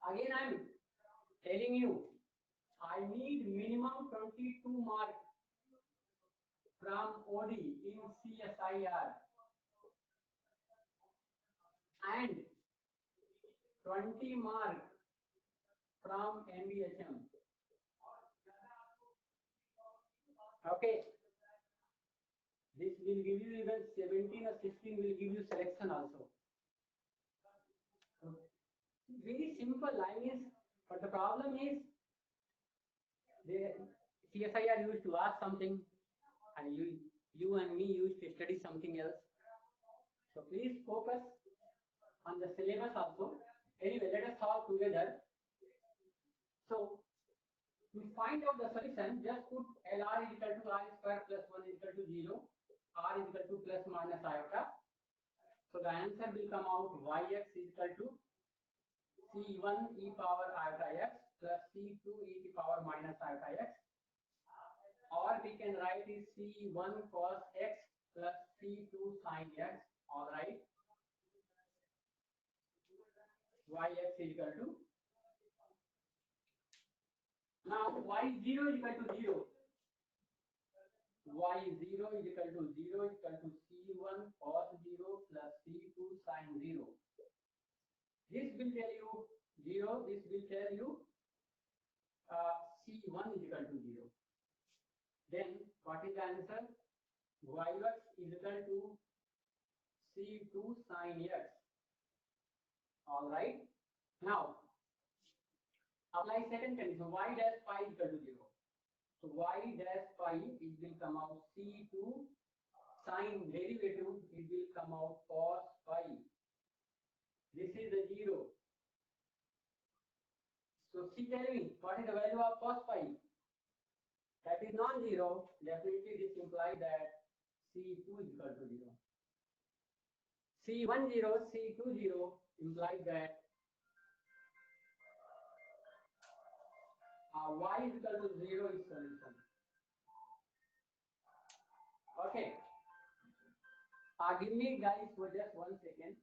Again, I am telling you, I need minimum 22 marks from OD in CSIR and 20 marks from MBHM. Okay. This will give you even 17 or 16 will give you selection also. Very simple line is, but the problem is, the CSIR used to ask something, and you and me used to study something else. So please focus on the syllabus also. Anyway, let us solve together. So to find out the solution, just put LR is equal to R square plus 1 is equal to 0, R is equal to plus minus iota. So the answer will come out Yx is equal to C1 e power iota x plus C2 e power minus iota x, or we can write is C1 cos x plus C2 sin x. All right. Yx is equal to, now y0 is equal to 0. Y0 is equal to 0 is equal to C1 cos 0 plus C2 sin 0. This will tell you 0, this will tell you C1 is equal to 0. Then what is the answer? Yx is equal to C2 sin x. All right. Now apply second condition. Y dash phi is equal to 0. So y dash phi, it will come out C2 sin derivative, it will come out cos phi. This is the 0. So see, tell me, what is the value of cos phi? That is non-zero. Definitely this implies that C2 is equal to 0. C10, C20 implies that y is equal to 0 is solution. Okay. Give me guys for just 1 second.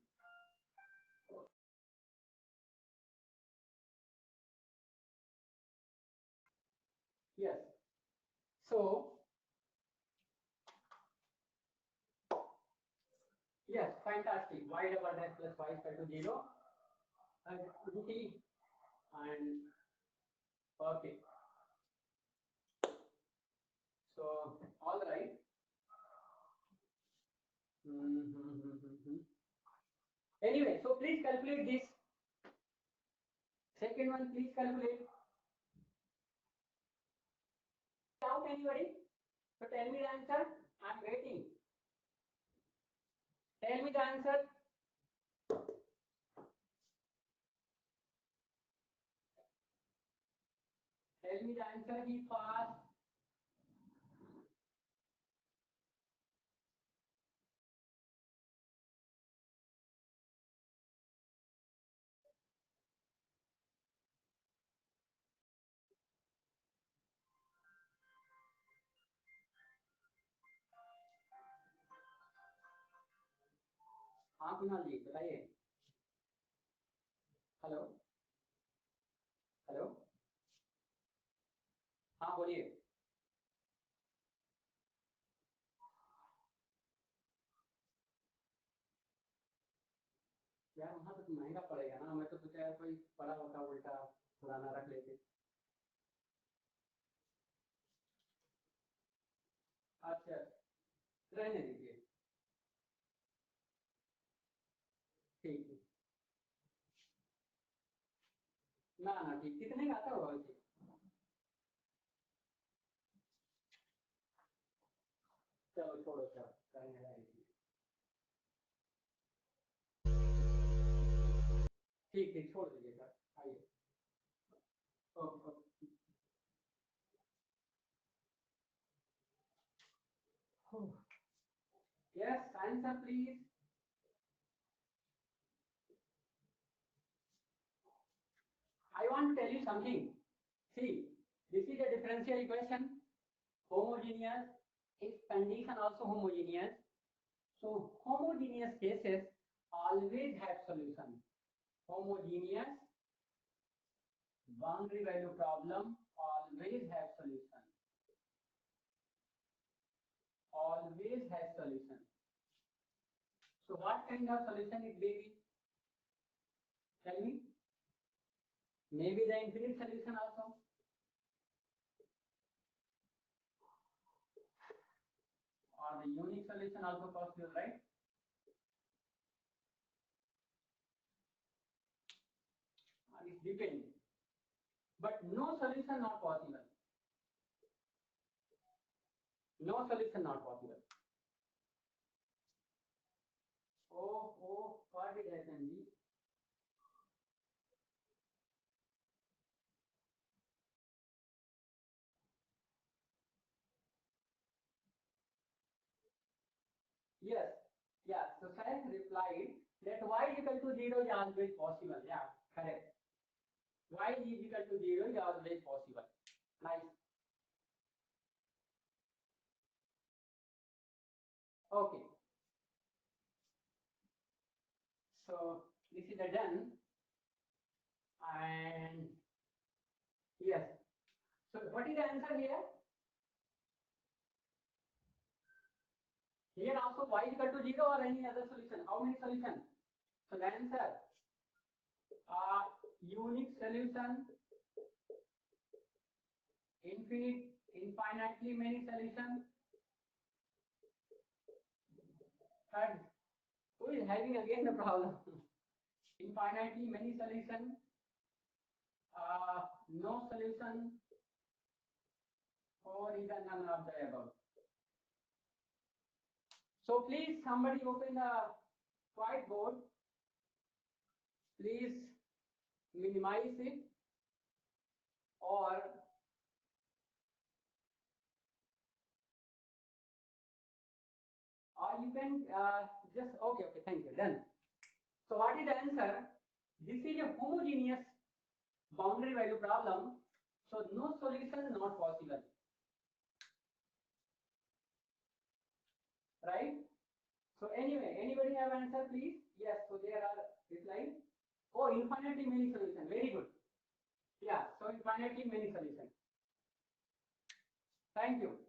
Yes. So, yes, fantastic. Y double dash plus y is equal to 0. And T and okay. So, all right. Anyway, so please calculate this. Second one, please calculate. Doubt anybody? So tell me the answer. I'm waiting. Tell me the answer. Tell me the answer. Be fast. हाँ कुणाल जी बताइए. Hello hello हाँ बोलिए. यार वहाँ तो महंगा पड़ेगा ना. मैं तो सोचा यार कोई पड़ा होता उल्टा पुराना रख लेते. अच्छा रहने दीजिए. ठीक है. ना ना ठीक. कितने का आता होगा वैसे? चलो छोड़ो चलो रहने दीजिए. ठीक ठीक छोड़ दीजिए सर. आइए. Okay. Yes, answer please. I want to tell you something. See, this is a differential equation, homogeneous. If condition also homogeneous, so homogeneous cases always have solution. Homogeneous boundary value problem always have solution. Always has solution. So what kind of solution it may be? Tell me. Maybe the infinite solution also. Or the unique solution also possible, right? It depends. But no solution not possible. No solution not possible. Oh, what did I send you? Yes, yeah. So Sayan replied that y is equal to 0 is always possible. Yeah, correct. Y is equal to 0 is always possible. Nice. Okay. So this is a done. And yes. So what is the answer here? Here also y is equal to 0 or any other solution. How many solutions? So the answer, unique solution, infinitely many solutions. Third, who is having again the problem? Infinitely many solutions, no solution, or either none of the above. So please somebody open the whiteboard. Please minimize it, or you can just okay, thank you, done. So what is the answer? This is a homogeneous boundary value problem, so no solution not possible, right? So anyway, anybody have answer please? Yes, so there are replies. Oh, infinitely many solutions, very good. Yeah, so infinitely many solutions. Thank you.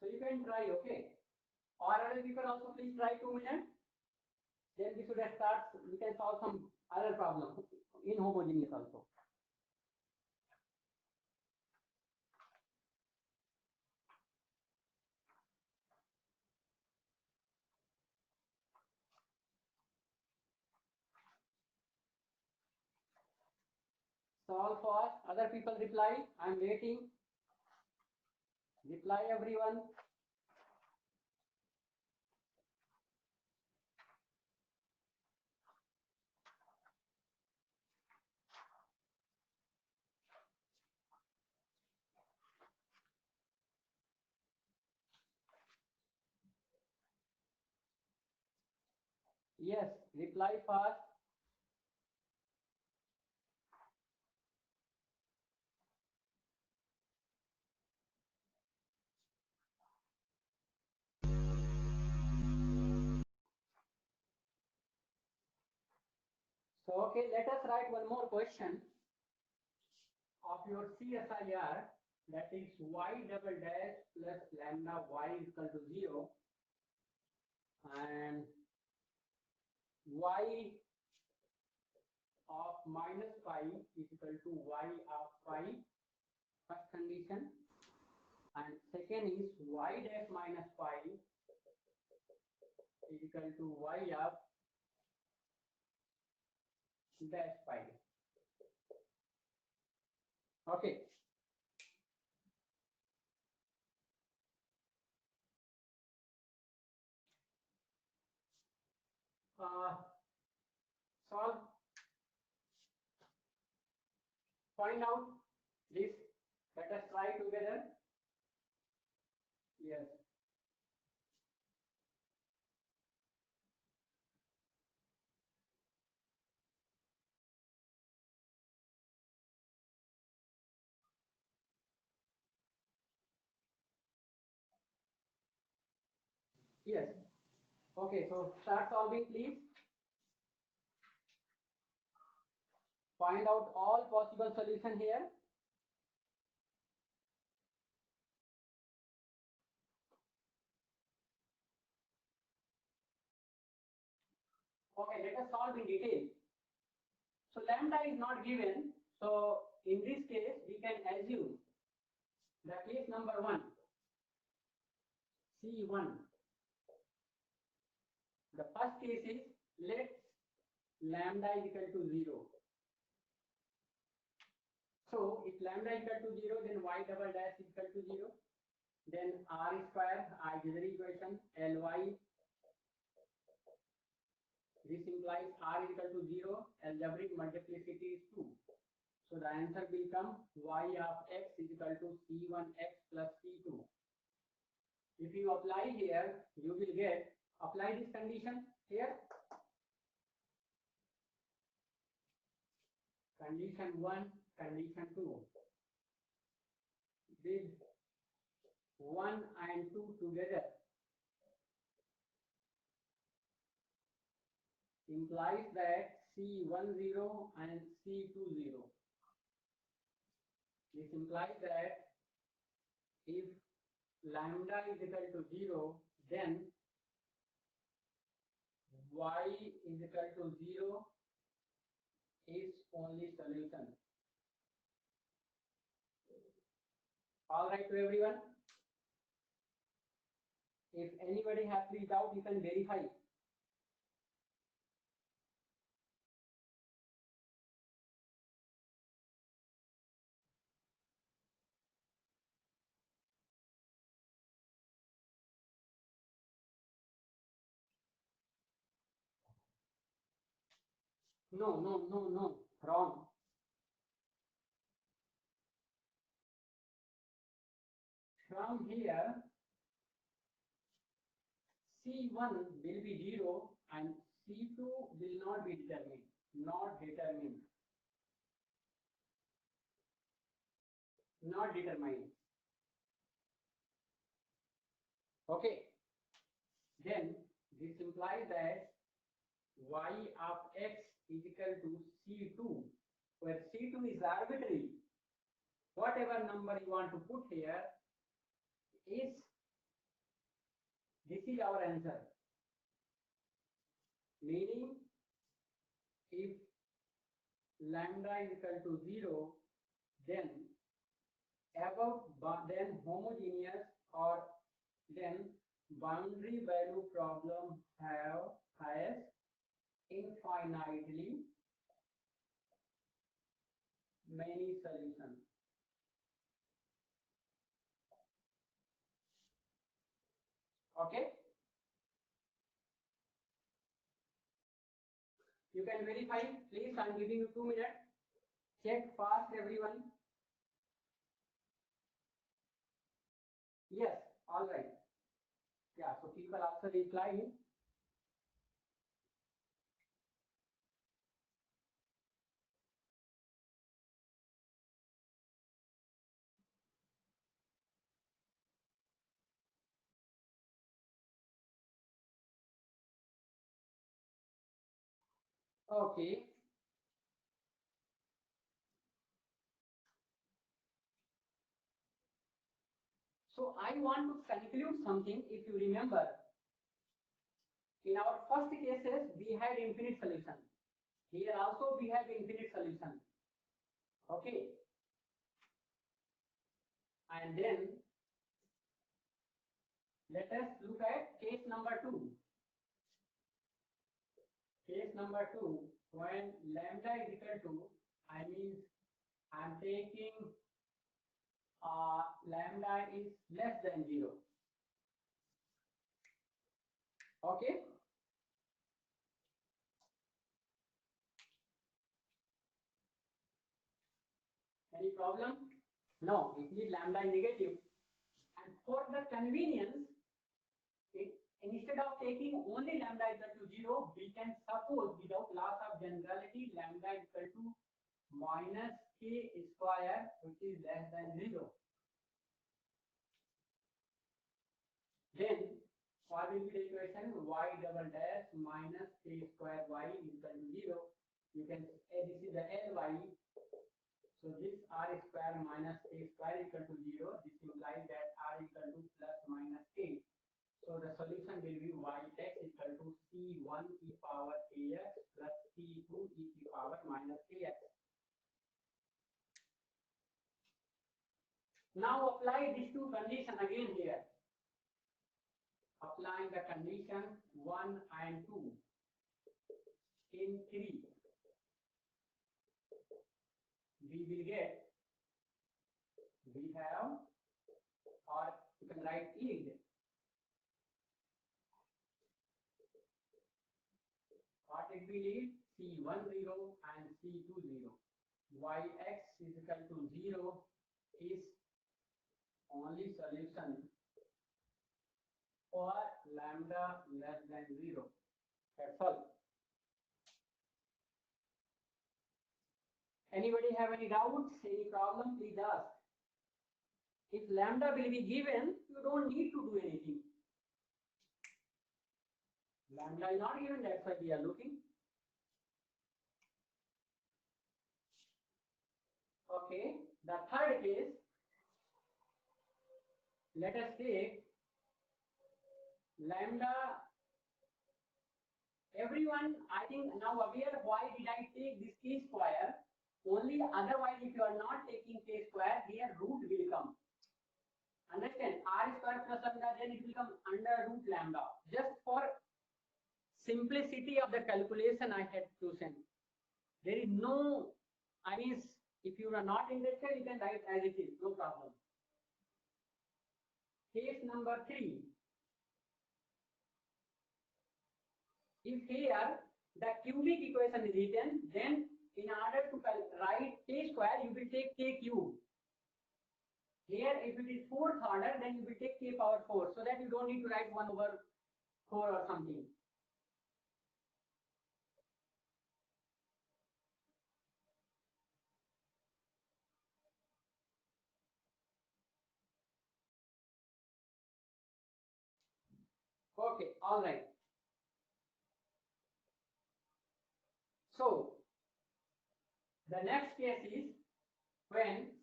So you can try, okay? Or else you can also please try 2 minutes. Then we should start, we can solve some other problem in homogeneous also. Solve fast, other people reply, I am waiting. Reply everyone. Yes, reply fast. So okay, let us write one more question of your CSIR, that is y double dash plus lambda y is equal to 0 and y of minus pi is equal to y of pi, first condition, and second is y dash minus pi is equal to y of dash pi. Okay. Solve, find out this. Let us try together. Yes. Yes. Okay, so start solving please. Find out all possible solution here. Okay, let us solve in detail. So lambda is not given. So in this case, we can assume the case number 1, C1. The first case is let lambda is equal to 0. So if lambda is equal to 0, then y double dash is equal to 0. Then r square, auxiliary equation, ly. This implies r is equal to 0. Algebraic multiplicity is 2. So the answer will come y of x is equal to c1x plus c2. If you apply here, you will get, apply this condition here. Condition 1, condition 2. With 1 and 2 together implies that C10 and C20. This implies that if lambda is equal to 0, then y is equal to 0 is only solution. All right to everyone? If anybody has any doubt, you can verify. No, wrong. From here, C1 will be 0 and C2 will not be determined. Not determined. Not determined. Okay. Then this implies that y of x is equal to C2, where C2 is arbitrary. Whatever number you want to put here is, this is our answer. Meaning, if lambda is equal to 0, then then homogeneous or then boundary value problem has infinitely many solutions. Okay? You can verify, please. I'm giving you 2 minutes. Check fast, everyone. Yes, all right. Yeah, so people also reply. Okay. So I want to conclude something. If you remember, in our first cases, we had infinite solution. Here also we have infinite solution. Okay. And then let us look at case number 2. Case number 2, when lambda is equal to, I'm taking lambda is less than 0. Okay. Any problem? No, it means lambda is negative. And for the convenience, instead of taking only lambda is equal to 0, we can suppose without loss of generality lambda is equal to minus k square, which is less than 0. Then for what will be the equation? Y double dash minus k square y is equal to 0. You can say this is the Ly. So this r square minus k square is equal to 0. This implies that r is equal to plus minus k. So the solution will be yx equal to c1 e power ax plus c2 e to the power minus ax. Now apply these two conditions again here. Applying the condition 1 and 2 in 3, we will get, we have, or you can write yield. What it will yield? C10 and C20. Yx is equal to 0 is only solution for lambda less than 0. That's all. Anybody have any doubts, any problem, please ask. If lambda will be given, you don't need to do anything. Lambda is not given, that's why we are looking. Okay, the third case, let us take lambda. Everyone, I think now aware why did I take this k square? Only otherwise, if you are not taking k square, here root will come. Understand? R square plus lambda, then it will come under root lambda. Just for simplicity of the calculation, I had chosen. There is no, I mean, if you are not interested, you can write as it is, no problem. Case number 3. If here the cubic equation is written, then in order to write k square, you will take k cube. Here, if it is 4th order, then you will take k power 4, so that you don't need to write 1 over 4 or something. Okay, all right. So the next case is when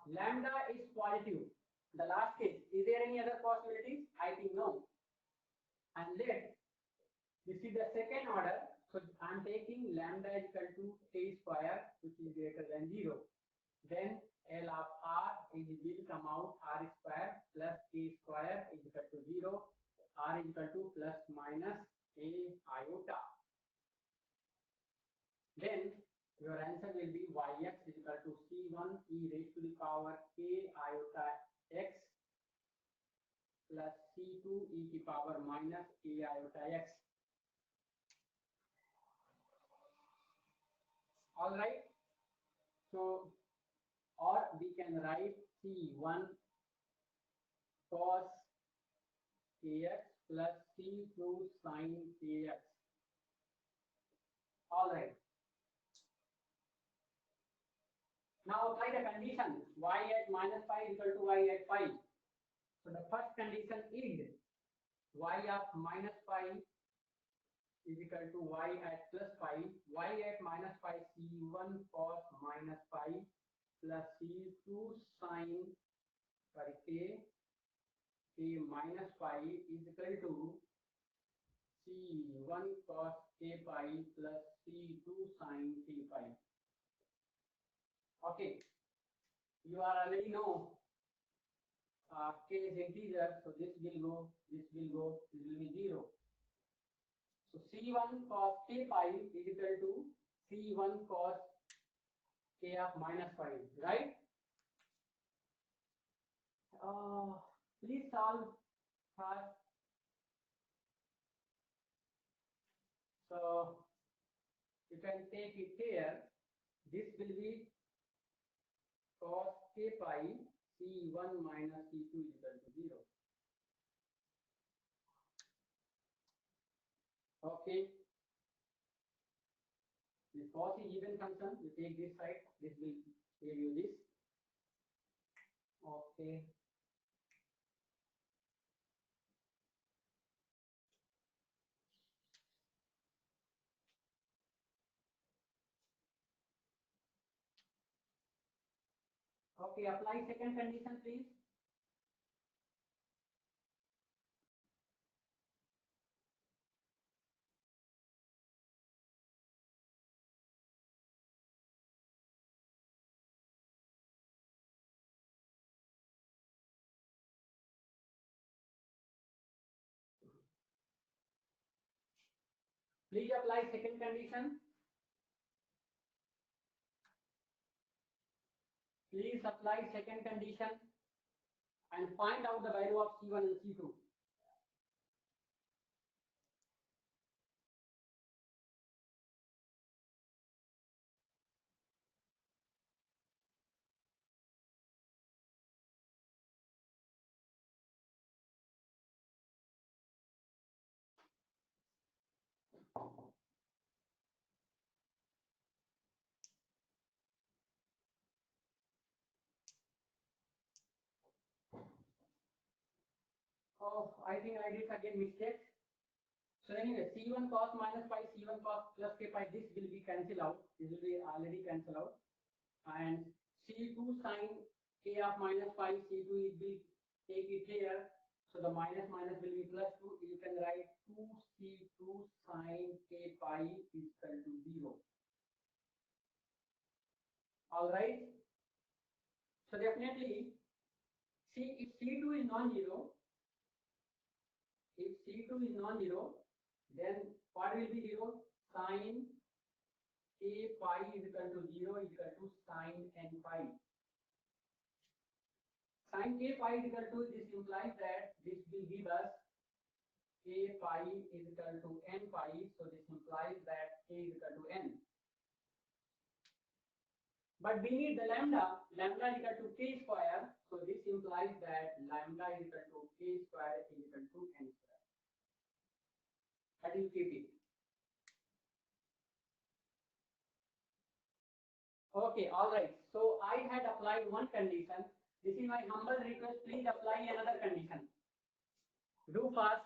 lambda is positive. The last case, is there any other possibilities? I think no. And let this is the second order. So I'm taking lambda is equal to k square, which is greater than 0. Then L of r is will come out r square plus k square is equal to 0. R is equal to plus minus a iota. Then your answer will be yx is equal to c1 e raised to the power k iota x plus c2 e to the power minus k iota x. All right. So, or we can write c1 cos kx plus c2 sin kx. All right. Now apply the condition y at minus pi is equal to y at pi. So the first condition is y of minus pi is equal to y at plus pi. Y at minus pi c1 cos minus pi plus c2 sin k minus pi is equal to c1 cos k pi plus c2 sin k pi. Okay, you are already know k is integer, so this will go, this will go, this will be 0. So c1 cos k pi is equal to c1 cos k of minus pi, right? Please solve first. So you can take it here. This will be cos k pi c1 minus c2 is equal to 0. Okay. This cos is even function. You take this side. This will give you this. Okay. Okay, apply second condition, please. Please apply second condition. Please apply second condition and find out the value of C1 and C2. Oh, I think I did again mistake. So anyway, C1 cos minus pi, C1 cos plus k pi, this will be cancelled out. This will be already cancelled out. And C2 sin k of minus pi, C2 it will take it here. So the minus minus will be plus 2. You can write 2C2 sin k pi is equal to 0. All right. So definitely, see if C2 is non-zero, if C2 is non-zero, then what will be 0? Sin k pi is equal to 0 is equal to sin n pi. Sin k pi is equal to, this implies that this will give us k pi is equal to n pi, so this implies that k is equal to n. But we need the lambda is equal to k square, so this implies that lambda is equal to k square is equal to n square. That is keep it. Okay, all right. So I had applied one condition. This is my humble request. Please apply another condition. Do fast.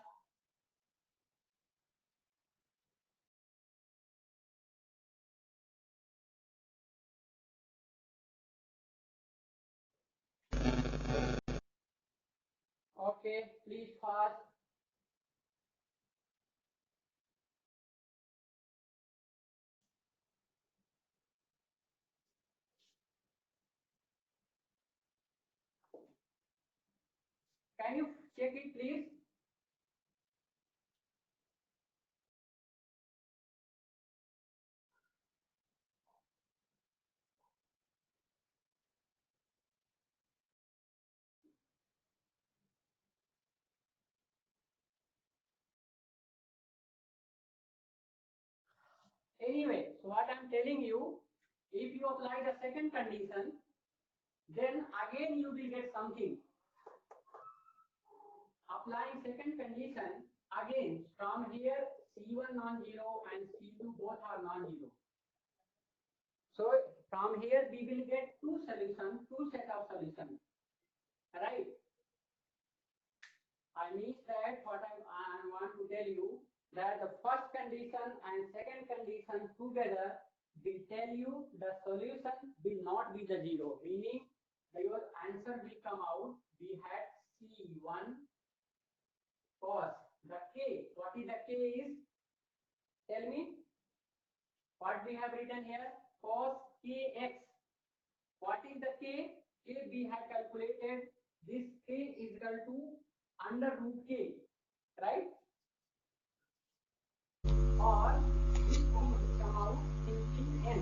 Okay, please fast. Can you check it, please? Anyway, so what I'm telling you, if you apply the second condition, then again you will get something. Applying second condition, again from here C1 non-zero and C2 both are non-zero. So from here we will get two solutions, two set of solutions, right? I mean that what I want to tell you, that the first condition and second condition together will tell you the solution will not be the zero, meaning your answer will come out. We had C1 cos the k. What is the k is? Tell me. What we have written here? Cos kx. What is the k? K we have calculated. This k is equal to under root k, right? Or this will come out in n.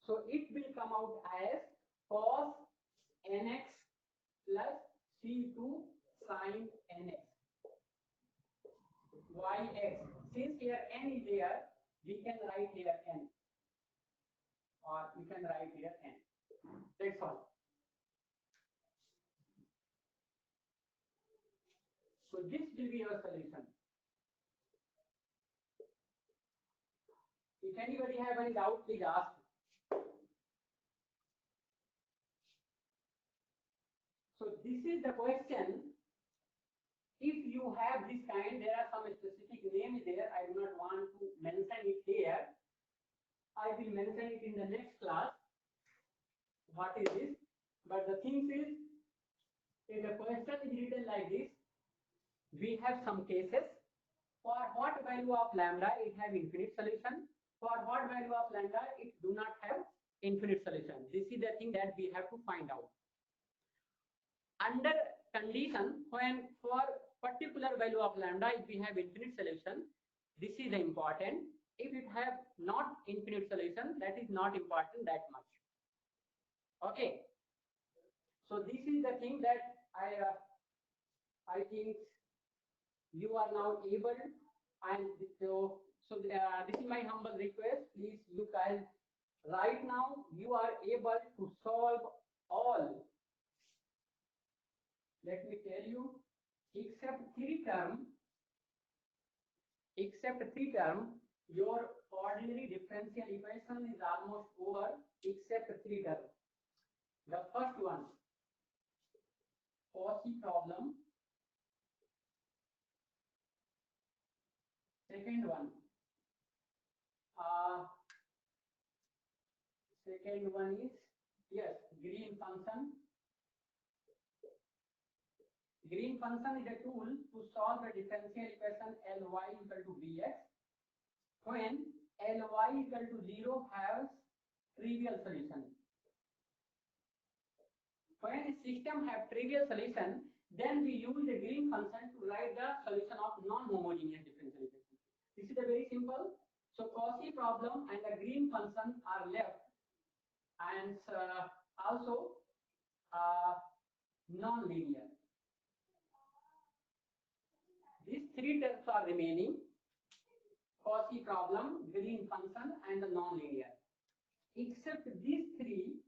So it will come out as cos nx plus c2 sin nx yx. Since here n is there, we can write here n, or we can write here n. That's all. So this will be your solution. If anybody have any doubt, please ask. So this is the question. If you have this kind, there are some specific names there. I do not want to mention it here. I will mention it in the next class. What is this? But the thing is, if the question is written like this, we have some cases. For what value of lambda it have infinite solution? For what value of lambda it do not have infinite solution? This is the thing that we have to find out. Under condition when for particular value of lambda if we have infinite solution, this is important. If it have not infinite solution, that is not important that much. Okay. So this is the thing that I think you are now able, and this is my humble request. Please, you guys, right now you are able to solve all. Let me tell you, except three term, your ordinary differential equation is almost over, except three term. The first one, Cauchy problem. Second one, is, yes, green function. Green function is a tool to solve the differential equation Ly equal to Bx when Ly equal to 0 has trivial solution. When a system have trivial solution, then we use the green function to write the solution of non-homogeneous differential equation. This is a very simple. So Cauchy problem and the green function are left, and also non-linear. These three terms are remaining: Cauchy problem, green function, and the non-linear. Except these three,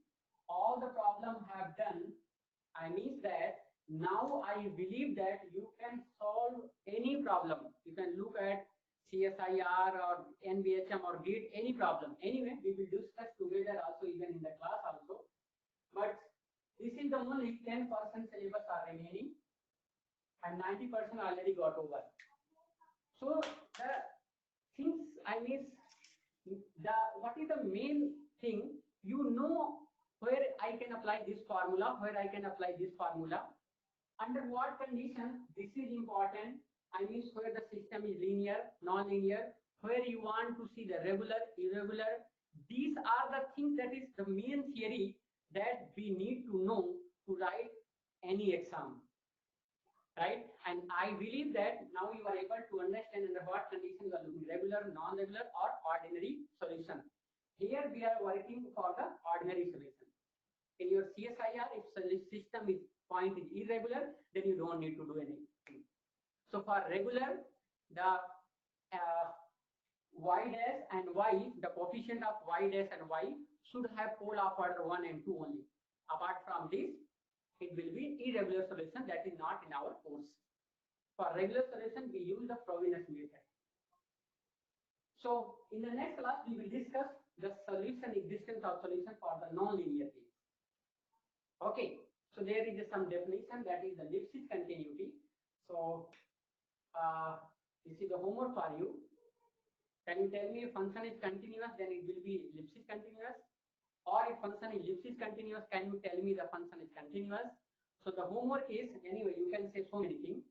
all the problem have done. I mean that now I believe that you can solve any problem. You can look at CSIR or NBHM or GATE, any problem. Anyway, we will discuss together also, even in the class also. But this is the only 10% syllabus are remaining, and 90% already got over. So the things I miss, what is the main thing? You know where I can apply this formula, where I can apply this formula, under what condition. This is important. I mean where the system is linear, non-linear, where you want to see the regular, irregular. These are the things that is the main theory that we need to know to write any exam, right? And I believe that now you are able to understand under what condition you are looking: regular, non-regular, or ordinary solution. Here we are working for the ordinary solution. In your CSIR, if the system is point is irregular, then you don't need to do anything. So for regular, the y dash and y, the coefficient of y dash and y should have pole of order 1 and 2 only. Apart from this, it will be irregular solution that is not in our course. For regular solution, we use the Frobenius method. So in the next class, we will discuss the solution, existence of solution for the non-linear case. Okay, so there is some definition, that is the Lipschitz continuity. So this is the homework for you. Can you tell me if function is continuous, then it will be Lipschitz continuous? Or if function is Lipschitz continuous, can you tell me the function is continuous? So the homework is, anyway, you can say so many things,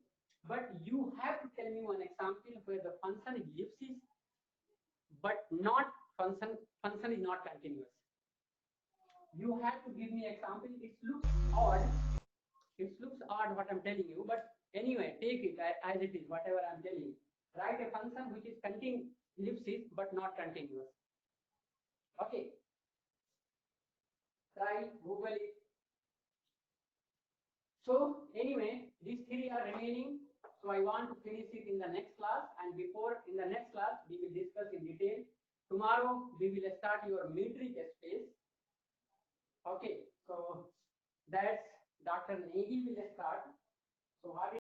but you have to tell me one example where the function is Lipschitz, but not function is not continuous. You have to give me example. It looks odd. It looks odd what I'm telling you, but anyway, take it as it is, whatever I'm telling you. Write a function which is Lipschitz but not continuous. Okay. Try, Google it. So anyway, these three are remaining. So I want to finish it in the next class, and before in the next class we will discuss in detail. Tomorrow we will start your metric space. Okay, so that's Dr. Negi will start. So what